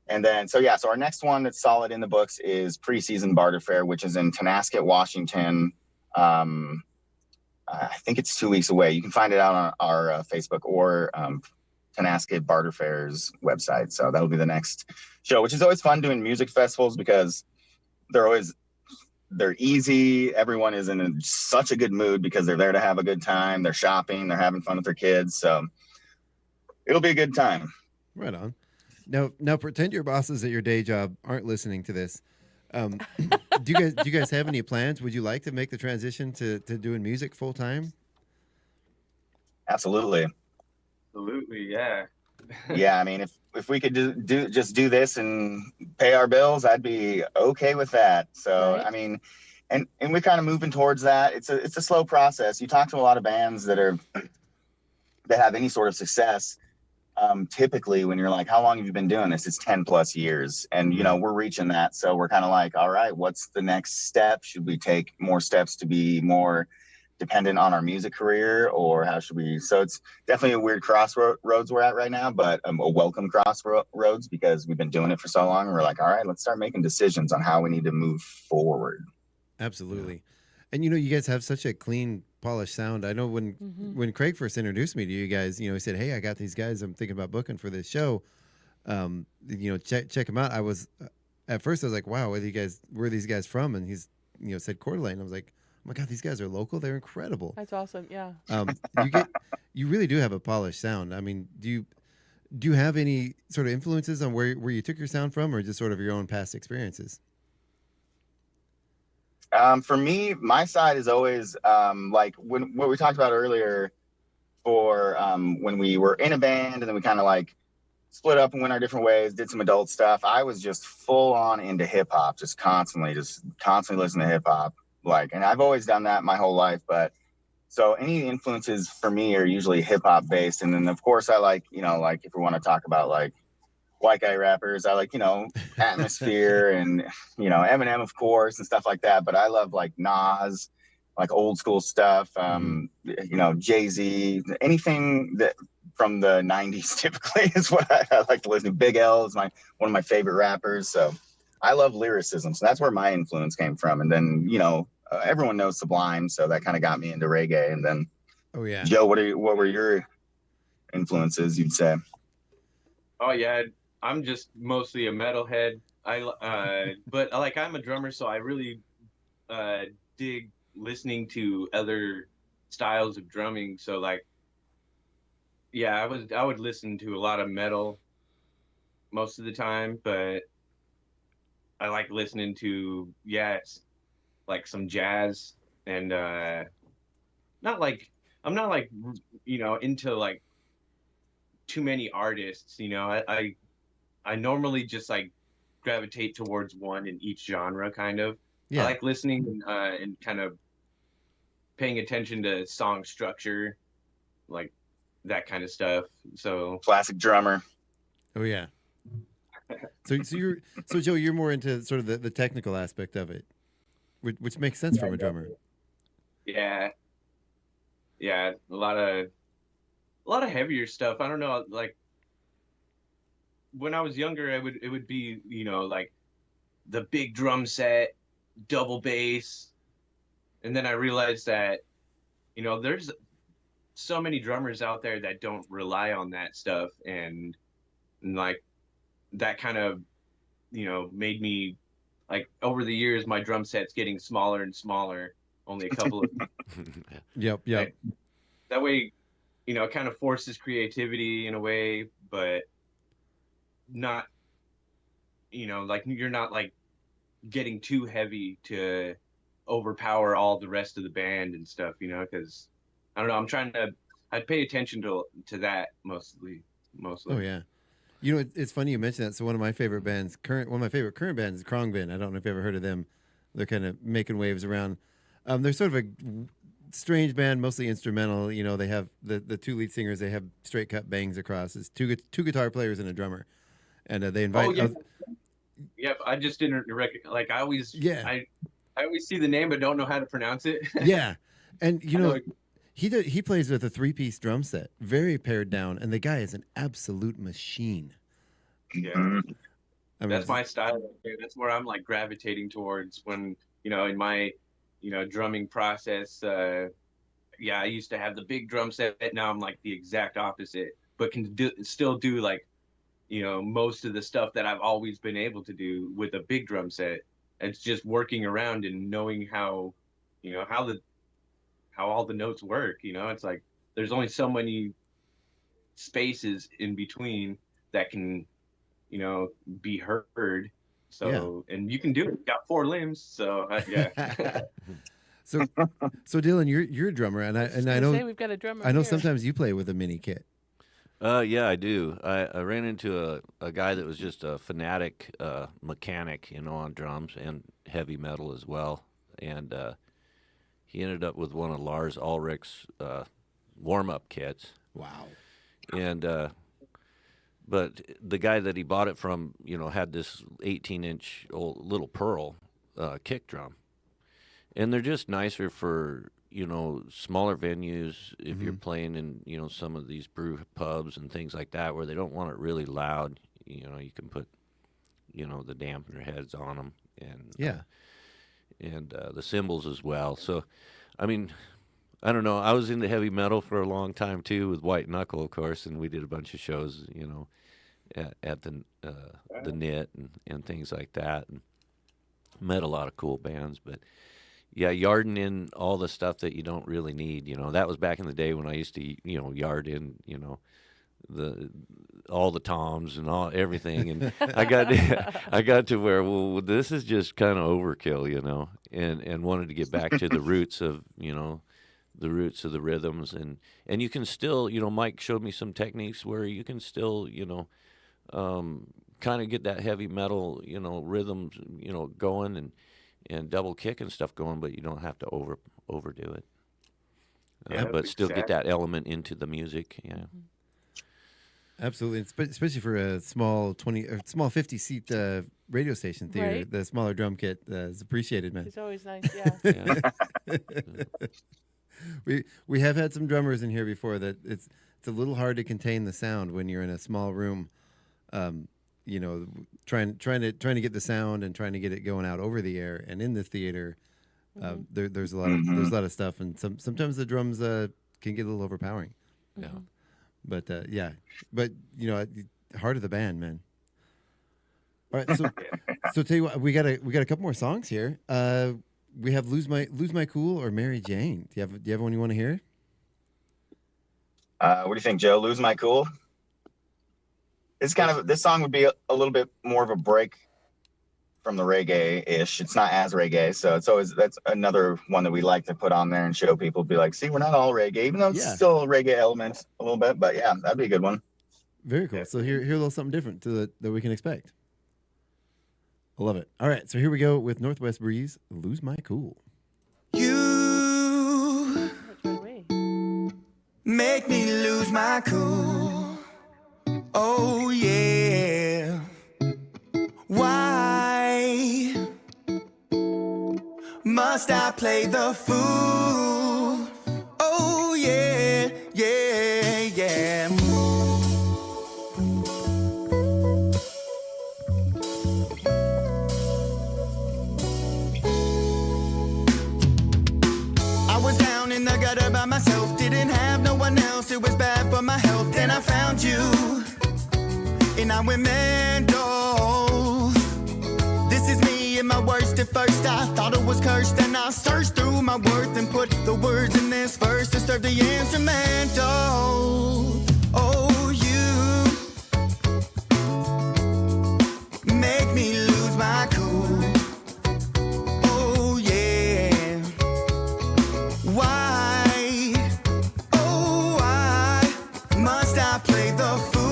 And then, so our next one that's solid in the books is Preseason Barter Fair, which is in Tonasket, Washington. I think it's 2 weeks away. You can find it out on our Facebook or Tonasket Barter Fair's website. So that'll be the next show, which is always fun doing music festivals because they're easy. Everyone is in such a good mood because they're there to have a good time. They're shopping, they're having fun with their kids. So it'll be a good time. Right on. Now pretend your bosses at your day job aren't listening to this. Do you guys have any plans? Would you like to make the transition to doing music full time? Absolutely. Absolutely, yeah. Yeah, I mean, if we could do this and pay our bills, I'd be okay with that. So, right. I mean, and we're kind of moving towards that. It's a slow process. You talk to a lot of bands that have any sort of success. Typically when you're like, how long have you been doing this? It's 10 plus years. And, we're reaching that. So we're kind of like, all right, what's the next step? Should we take more steps to be more dependent on our music career, or how should we? So it's definitely a weird crossroads we're at right now, but a welcome crossroads because we've been doing it for so long. And we're like, all right, let's start making decisions on how we need to move forward. Absolutely. And, you guys have such a clean, polished sound. I know when Craig first introduced me to you guys, he said, hey, I got these guys I'm thinking about booking for this show. Check them out. I was, at first I was like, wow, where are these guys from? And he's, said Coeur d'Alene. And I was like, oh my God, these guys are local. They're incredible. That's awesome. Yeah. You really do have a polished sound. I mean, do you have any sort of influences on where you took your sound from, or just sort of your own past experiences? For me, my side is always like what we talked about earlier for when we were in a band and then we kind of like split up and went our different ways, did some adult stuff. I was just full on into hip hop, just constantly listening to hip hop. And I've always done that my whole life. But so any influences for me are usually hip hop based. And then of course I like, if we want to talk about like white guy rappers, I like, Atmosphere and, Eminem, of course, and stuff like that. But I love like Nas like old school stuff. You know, Jay-Z, anything that from the 90s typically is what I like to listen to. Big L is one of my favorite rappers. So I love lyricism. So that's where my influence came from. And then, you know, everyone knows Sublime. So that kind of got me into reggae. And then, oh yeah, Joe, what were your influences, you'd say? Oh yeah, I'm just mostly a metalhead. But like I'm a drummer, so I really dig listening to other styles of drumming. So like, yeah, I would listen to a lot of metal most of the time, but I like listening to it's like some jazz and not like I'm not like you know into like too many artists. You know, I normally just like gravitate towards one in each genre kind of. Yeah. I like listening and kind of paying attention to song structure, like that kind of stuff. So classic drummer. Oh yeah. So Joe, you're more into sort of the technical aspect of it, which makes sense from a drummer. Yeah, a lot of heavier stuff. I don't know, like when I was younger, it would be, you know, like the big drum set, double bass, and then I realized that, you know, there's so many drummers out there that don't rely on that stuff, and like that kind of, you know, made me like over the years my drum set's getting smaller and smaller. Only a couple of Yep. Like, that way, you know, it kind of forces creativity in a way, but not, you know, like you're not like getting too heavy to overpower all the rest of the band and stuff, you know, because I don't know, I'd pay attention to that mostly. Oh yeah. You know, it's funny you mentioned that. So one of my favorite current bands is Khruangbin. I don't know if you ever heard of them. They're kind of making waves around. They're sort of a strange band, mostly instrumental. You know, they have the two lead singers. They have straight cut bangs across. It's two guitar players and a drummer, and they invite. Oh yeah. Yep, I just didn't recognize. Like I always see the name but don't know how to pronounce it. Yeah, and you know. He plays with a 3-piece drum set, very pared down, and the guy is an absolute machine. Yeah, I mean, that's my style. That's where I'm like gravitating towards when, you know, in my, you know, drumming process. I used to have the big drum set. Now I'm like the exact opposite, but can still do like, you know, most of the stuff that I've always been able to do with a big drum set. It's just working around and knowing how, you know, how all the notes work. You know, it's like there's only so many spaces in between that can, you know, be heard. So and you can do it. You got 4 limbs, so yeah. So Dylan, you're a drummer, and I know we've got a drummer. I know here. sometimes you play with a mini kit. Yeah, I do. I ran into a guy that was just a fanatic mechanic, you know, on drums and heavy metal as well, and he ended up with one of Lars Ulrich's warm-up kits. Wow. And but the guy that he bought it from, you know, had this 18-inch old little Pearl kick drum. And they're just nicer for, you know, smaller venues if you're playing in, you know, some of these brew pubs and things like that where they don't want it really loud. You know, you can put, you know, the dampener heads on them and the cymbals as well. So, I mean, I don't know. I was into heavy metal for a long time too, with White Knuckle, of course, and we did a bunch of shows, you know, at the Knit and things like that, and met a lot of cool bands. But yeah, yarding in all the stuff that you don't really need, you know, that was back in the day when I used to, you know, yard in, you know, all the toms and everything, and I got to where, well, this is just kind of overkill, you know, and wanted to get back to the roots of, you know, the roots of the rhythms, and you can still, you know, Mike showed me some techniques where you can still, you know, kind of get that heavy metal, you know, rhythms, you know, going and double kick and stuff going, but you don't have to overdo it, but still get that element into the music. Yeah. Absolutely, especially for a small 50-seat radio station theater. Right. The smaller drum kit is appreciated, man. It's always nice, yeah. we have had some drummers in here before that it's a little hard to contain the sound when you're in a small room. You know, trying to get the sound and trying to get it going out over the air, and in the theater, there's a lot of stuff, and sometimes the drums can get a little overpowering. Yeah. But but you know, heart of the band, man. All right, so tell you what, we got a couple more songs here. We have Lose My Cool or Mary Jane. Do you have one you want to hear? What do you think, Joe? Lose My Cool? This song would be a little bit more of a break from the reggae-ish. It's not as reggae, so that's another one that we like to put on there and show people. Be like, see, we're not all reggae, even though it's still reggae elements a little bit. But yeah, that'd be a good one. Very cool. So hear a little something different that we can expect. I love it. All right, so here we go with Northwest Breeze, Lose My Cool. You make me lose my cool. Oh yeah. Why must I play the fool? Oh yeah, yeah, yeah. I was down in the gutter by myself, didn't have no one else, it was bad for my health. Then I found you, and I went mental. This is me at my worst. At first I thought it was cursed, and I searched through my worth and put the words in this verse to serve the instrumental. Oh, you make me lose my cool. Oh yeah. Why, oh why must I play the fool?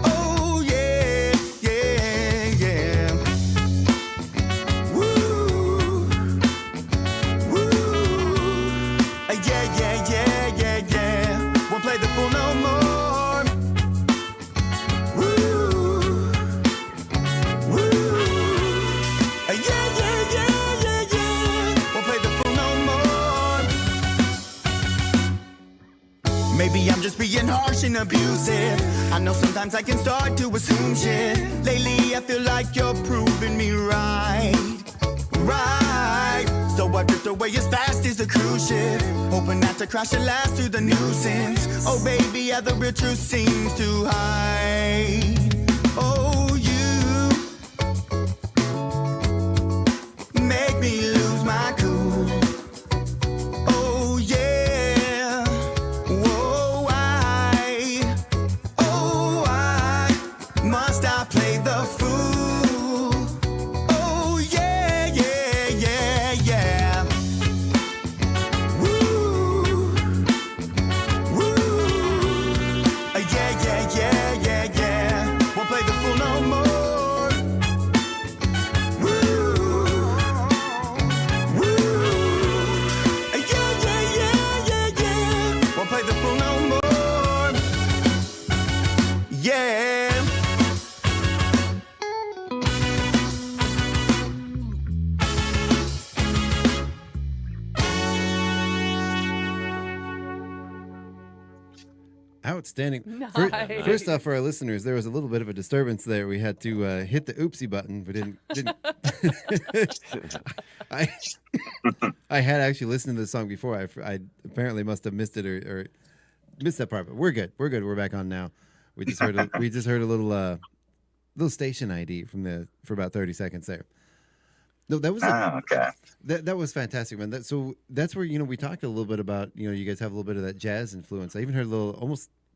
Oh yeah, yeah, yeah. Woo, woo. Yeah, yeah, yeah, yeah, yeah. Won't play the fool no more. Woo, woo. Yeah, yeah, yeah, yeah, yeah. Won't play the fool no more. Maybe I'm just being harsh and abusive. I know sometimes I can start to assume shit. Lately I feel like you're proving me right. So I drift away as fast as a cruise ship, hoping not to crash and last through the nuisance. Oh baby, yeah, the real truth seems to hide. Oh, you make me lose my cool. Oh yeah. Whoa, why must I play the fool? Oh yeah, yeah, yeah, yeah. Woo, woo. Yeah, yeah, yeah, yeah, yeah. Won't play the fool no more. Woo, woo. Yeah, yeah, yeah, yeah, yeah. Won't play the fool no more. Yeah. Outstanding. Nice. First off, for our listeners, there was a little bit of a disturbance there. We had to hit the oopsie button, but didn't. I had actually listened to the song before. I apparently must have missed it or missed that part. But we're good. We're back on now. We just heard a little station ID for about 30 seconds there. No, that was okay. That was fantastic, man. So that's where we talked a little bit about you guys have a little bit of that jazz influence. I even heard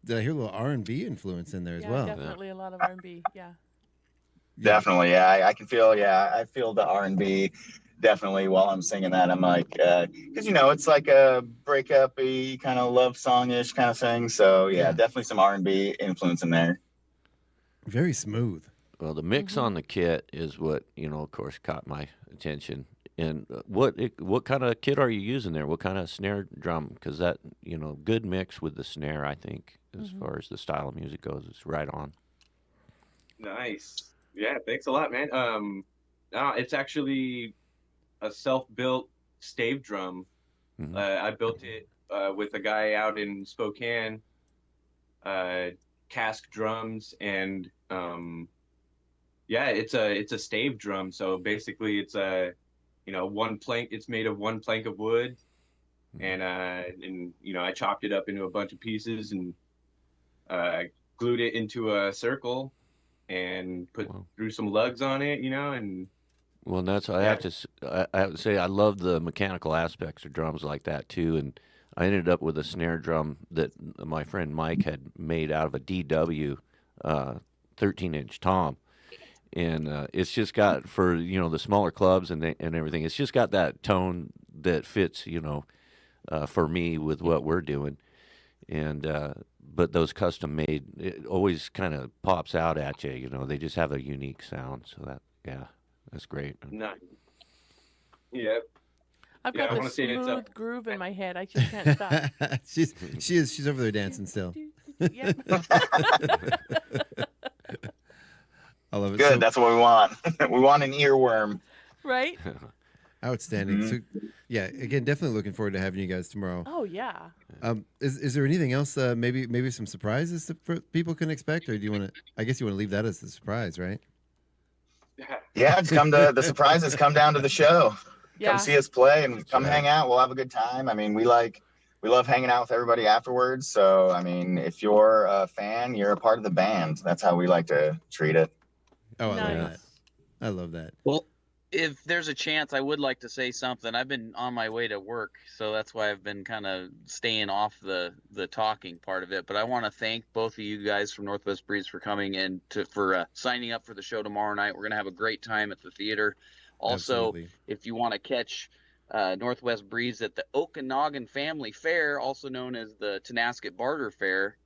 did I hear a little R&B influence in there as well? Definitely a lot of R&B. Yeah. Definitely, yeah. I can feel, I feel the R&B definitely while I'm singing that. I'm like, because it's like a breakup-y kind of love song-ish kind of thing. So yeah, definitely some R&B influence in there. Very smooth. Well, the mix on the kit is what of course, caught my attention. And what kind of kit are you using there? What kind of snare drum? Because that good mix with the snare, I think, as far as the style of music goes, it's right on. Nice. Yeah, thanks a lot, man. It's actually a self-built stave drum. I built it with a guy out in Spokane, cask drums, and it's a stave drum. So basically, it's one plank. It's made of one plank of wood, and I chopped it up into a bunch of pieces and glued it into a circle and threw some lugs on it, and. Well, I have to say I love the mechanical aspects of drums like that too, and I ended up with a snare drum that my friend Mike had made out of a DW 13-inch tom, and it's just got for the smaller clubs and everything. It's just got that tone that fits for me with what we're doing, and but those custom made, it always kind of pops out at you. They just have a unique sound. So that's great. Nice. Yep. I've got this smooth groove in my head. I just can't stop. She's over there dancing still. Yep. I love it. Good. That's what we want. We want an earworm. Right? Outstanding. So, again, definitely looking forward to having you guys tomorrow. Oh, yeah. Is there anything else? Maybe some surprises that people can expect, or do you want to? I guess you want to leave that as a surprise, right? Yeah, it's the surprises come down to the show. Yeah. Come see us play and come hang out. We'll have a good time. I mean, we love hanging out with everybody afterwards. So, I mean, if you're a fan, you're a part of the band. That's how we like to treat it. Oh, I love that. I love that. Well, if there's a chance, I would like to say something. I've been on my way to work, so that's why I've been kind of staying off the talking part of it. But I want to thank both of you guys from Northwest Breeze for coming and for signing up for the show tomorrow night. We're going to have a great time at the theater. Also, Absolutely. if you want to catch Northwest Breeze at the Okanagan Family Fair, also known as the Tonasket Barter Fair,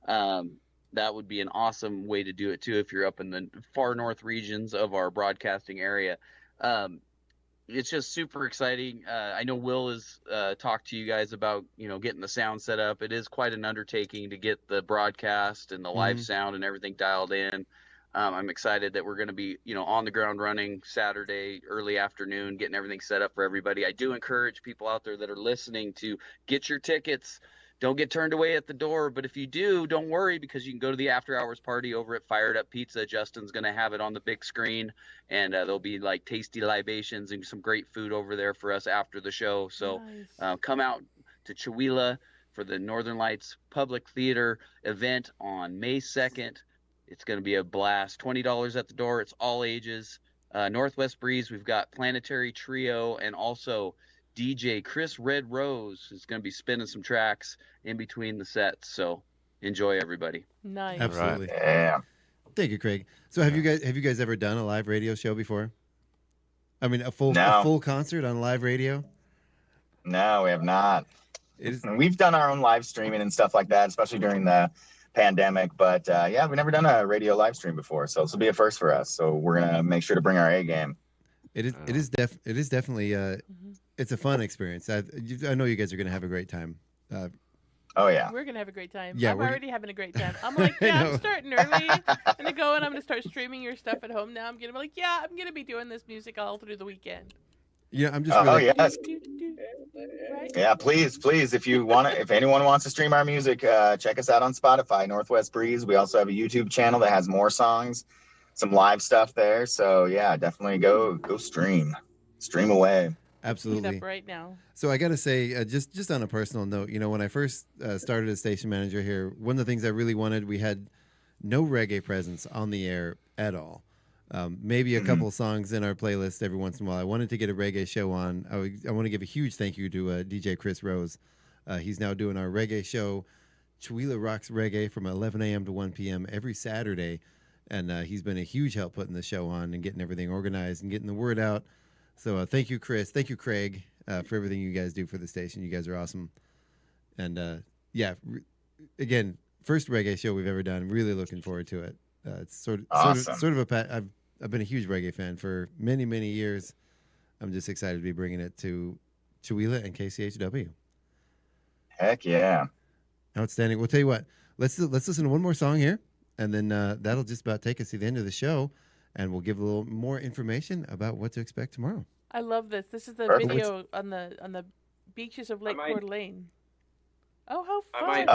that would be an awesome way to do it too if you're up in the far north regions of our broadcasting area. It's just super exciting. I know Will has talked to you guys about getting the sound set up. It is quite an undertaking to get the broadcast and the live sound and everything dialed in. I'm excited that we're going to be on the ground running Saturday early afternoon, getting everything set up for everybody. I do encourage people out there that are listening to get your tickets. Don't get turned away at the door, but if you do, don't worry, because you can go to the after hours party over at Fired Up Pizza. Justin's going to have it on the big screen, and there'll be like tasty libations and some great food over there for us after the show. So come out to Chewelah for the Northern Lights Public Theater event on May 2nd. It's going to be a blast. $20 at the door. It's all ages. Northwest Breeze, we've got Planetary Trio, and also DJ Chris Red Rose is going to be spinning some tracks in between the sets. So enjoy, everybody. Nice. Absolutely. Yeah. Thank you, Craig. So have you guys ever done a live radio show before? I mean, a full concert on live radio? No, we have not. We've done our own live streaming and stuff like that, especially during the pandemic. But we've never done a radio live stream before, so this will be a first for us. So we're gonna make sure to bring our A game. It is definitely it's a fun experience. I know you guys are gonna have a great time. Oh yeah, we're gonna have a great time. Yeah, I'm already having a great time. I'm like, I'm starting early, and I'm gonna start streaming your stuff at home now. I'm gonna be like, I'm gonna be doing this music all through the weekend. Yeah, I'm just. Yes. Yeah, please, if anyone wants to stream our music, check us out on Spotify, Northwest Breeze. We also have a YouTube channel that has more songs, some live stuff there. So yeah, definitely go stream away. Absolutely. Up right now. So I got to say, just on a personal note, when I first started as station manager here, one of the things I really wanted, we had no reggae presence on the air at all. Maybe a couple songs in our playlist every once in a while. I wanted to get a reggae show on. I want to give a huge thank you to DJ Chris Rose. He's now doing our reggae show, Chewelah Rocks Reggae, from 11 a.m. to 1 p.m. every Saturday. And he's been a huge help putting the show on and getting everything organized and getting the word out. So thank you, Chris. Thank you, Craig, for everything you guys do for the station. You guys are awesome. And again, first reggae show we've ever done. Really looking forward to it. It's sort of I've been a huge reggae fan for many, many years. I'm just excited to be bringing it to Chewelah and KCHW. Heck yeah. Outstanding. We'll tell you what, let's listen to one more song here, and then that'll just about take us to the end of the show, and we'll give a little more information about what to expect tomorrow. I love this. This is the Perfect. video on the beaches of Lake Coeur d'Alene. Oh, how fun!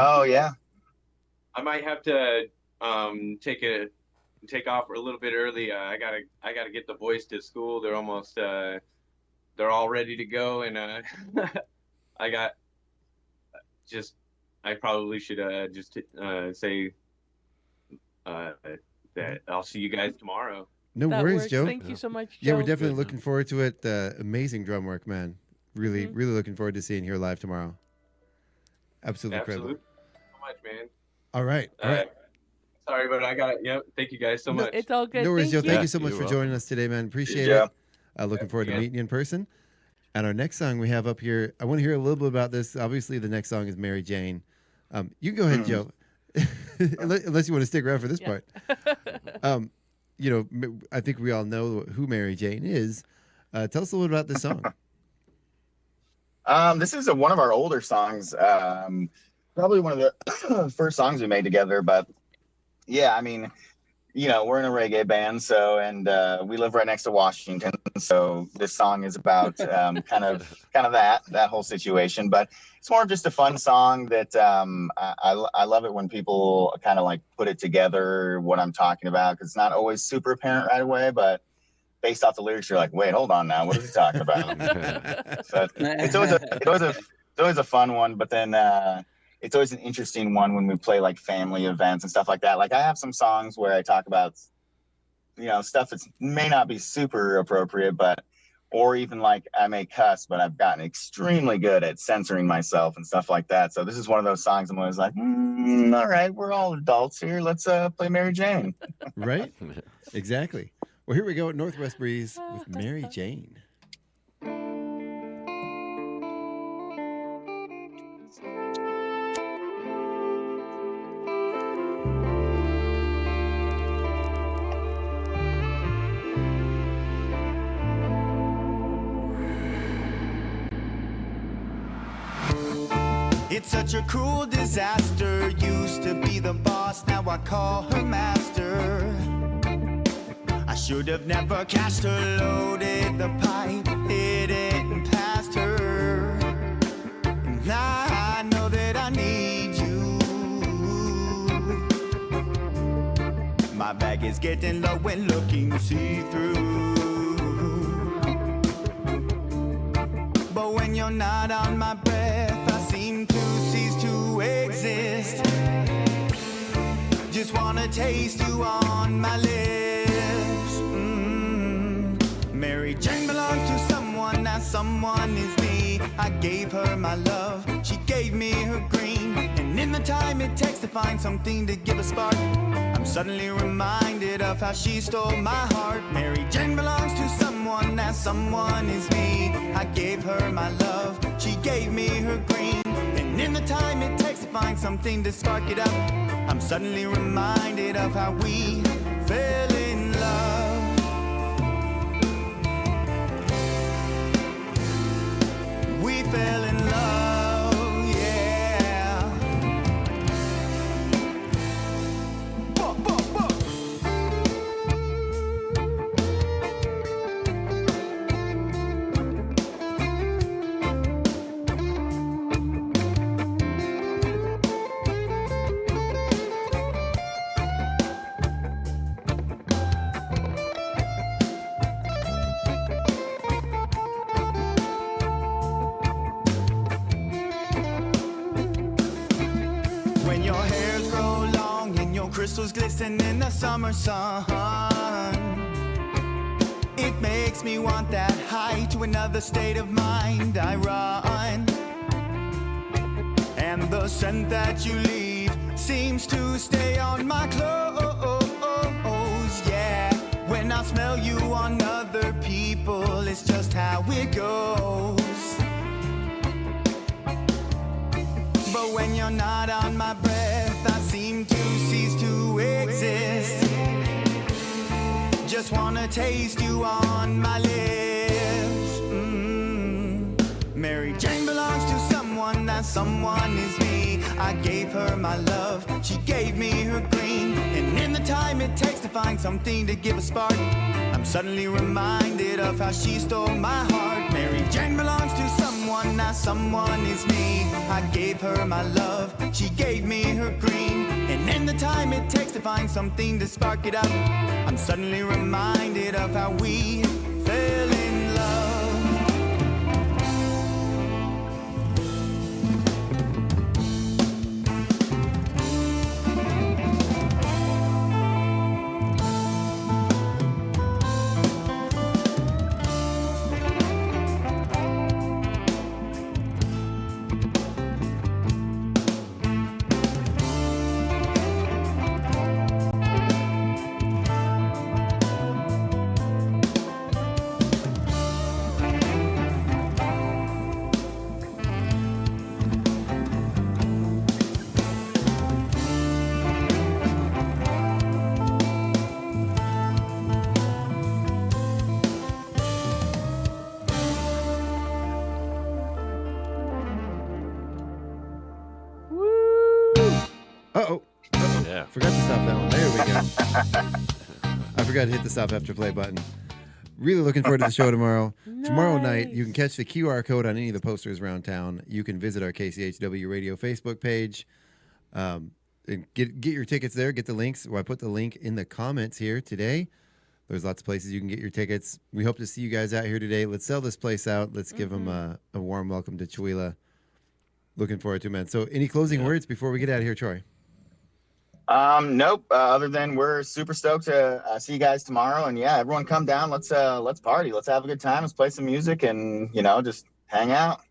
I might have to take off a little bit early. I gotta get the boys to school. They're almost they're all ready to go, and I probably should just say that I'll see you guys tomorrow. No worries, Joe. Thank you so much, Joe. Yeah, we're definitely looking forward to it. Amazing drum work, man. Really, really looking forward to seeing you live tomorrow. Absolutely incredible. So much, man. All right. Sorry, but I got it. Yep. Thank you guys so much. It's all good. No worries, Joe. Thank Thank you so much for joining us today, man. Appreciate it. Looking forward to meeting you in person. And our next song we have up here, I want to hear a little bit about this. Obviously, the next song is Mary Jane. You can go ahead, Joe, unless you want to stick around for this part. I think we all know who Mary Jane is. Tell us a little bit about this song. This is one of our older songs. Probably one of the first songs we made together. But yeah, I mean, we're in a reggae band, and we live right next to Washington. So this song is about kind of that whole situation. But it's more of just a fun song that I love it when people kind of like put it together, what I'm talking about, because it's not always super apparent right away, but based off the lyrics, you're like, wait, hold on now, what is he talking about? So it's always a fun one, but then it's always an interesting one when we play like family events and stuff like that. Like I have some songs where I talk about, stuff that may not be super appropriate, or even like I may cuss, but I've gotten extremely good at censoring myself and stuff like that. So this is one of those songs I'm always like, all right, we're all adults here. Let's play Mary Jane. Right? Exactly. Well, here we go at Northwest Breeze with Mary Jane. It's such a cruel disaster. Used to be the boss, now I call her master. I should have never cashed her, loaded the pipe, hit it and passed her. Now I know that I need you. My bag is getting low and looking see-through. But when you're not on my breath, I seem to cease to exist. Just wanna taste you on my lips. Mary Jane belongs to someone, now someone is me. I gave her my love, she gave me her green. And in the time it takes to find something to give a spark, I'm suddenly reminded of how she stole my heart. Mary Jane belongs to someone, now someone is me. I gave her my love, she gave me her green. And in the time it takes to find something to spark it up, I'm suddenly reminded of how we fell in love. We fell in love, yeah. Whoa, whoa, whoa. When your hairs grow long and your crystals glisten in the summer sun, it makes me want that high to another state of mind. I run, and the scent that you leave seems to stay on my clothes. Yeah, when I smell you on other people, it's just how it goes. But when you're not on my breath, I seem to cease to exist. Just wanna taste you on my lips. Mary Jane belongs to someone, that someone is me. I gave her my love, she gave me her green. And in the time it takes to find something to give a spark, I'm I'm suddenly reminded of how she stole my heart. Mary Jane belongs to someone, now someone is me. I gave her my love, she gave me her green. And in the time it takes to find something to spark it up, I'm suddenly reminded of how we fell in love. Yeah. Forgot to stop that one. There we go. I forgot to hit the stop after play button. Really looking forward to the show tomorrow. Nice. Tomorrow night, you can catch the QR code on any of the posters around town. You can visit our KCHW Radio Facebook page. And get your tickets there. Get the links. Well, I put the link in the comments here today. There's lots of places you can get your tickets. We hope to see you guys out here today. Let's sell this place out. Let's give them a warm welcome to Chihuahua. Looking forward to it, man. So any closing words before we get out of here, Troy? Nope. Other than we're super stoked to see you guys tomorrow, and yeah, everyone come down. Let's party. Let's have a good time. Let's play some music, and just hang out.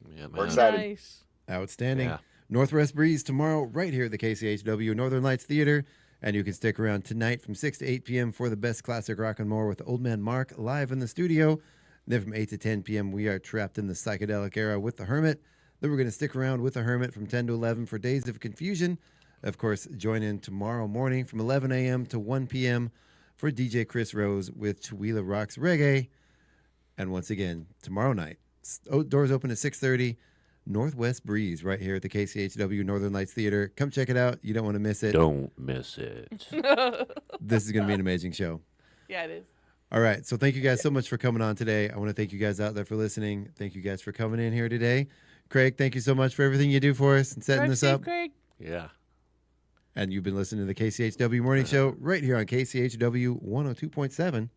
Yeah, man. We're excited. Nice. Outstanding. Yeah. Northwest Breeze tomorrow, right here at the KCHW Northern Lights Theater, and you can stick around tonight from 6 to 8 p.m. for the best classic rock and more with Old Man Mark live in the studio. Then from 8 to 10 p.m. we are trapped in the psychedelic era with the Hermit. Then we're going to stick around with the Hermit from 10 to 11 for Days of Confusion. Of course, join in tomorrow morning from 11 a.m. to 1 p.m. for DJ Chris Rose with Chihuahua Rocks Reggae. And once again, tomorrow night, doors open at 6:30, Northwest Breeze right here at the KCHW Northern Lights Theater. Come check it out. You don't want to miss it. Don't miss it. This is going to be an amazing show. Yeah, it is. All right. So thank you guys so much for coming on today. I want to thank you guys out there for listening. Thank you guys for coming in here today. Craig, thank you so much for everything you do for us and setting this up. Craig. Yeah. And you've been listening to the KCHW Morning Show right here on KCHW 102.7,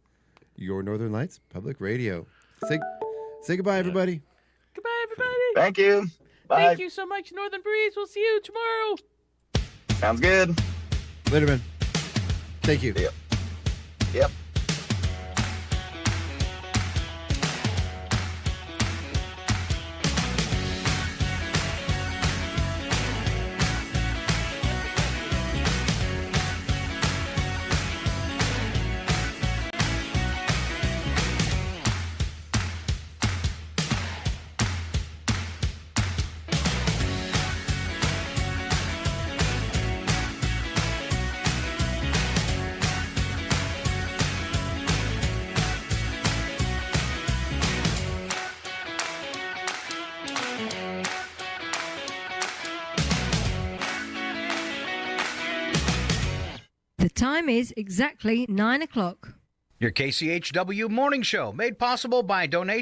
your Northern Lights Public Radio. Say goodbye, everybody. Goodbye, everybody. Thank you. Bye. Thank you so much, Northern Breeze. We'll see you tomorrow. Sounds good. Later, man. Thank you. Yep. The time is exactly 9 o'clock. Your KCHW Morning Show, made possible by donation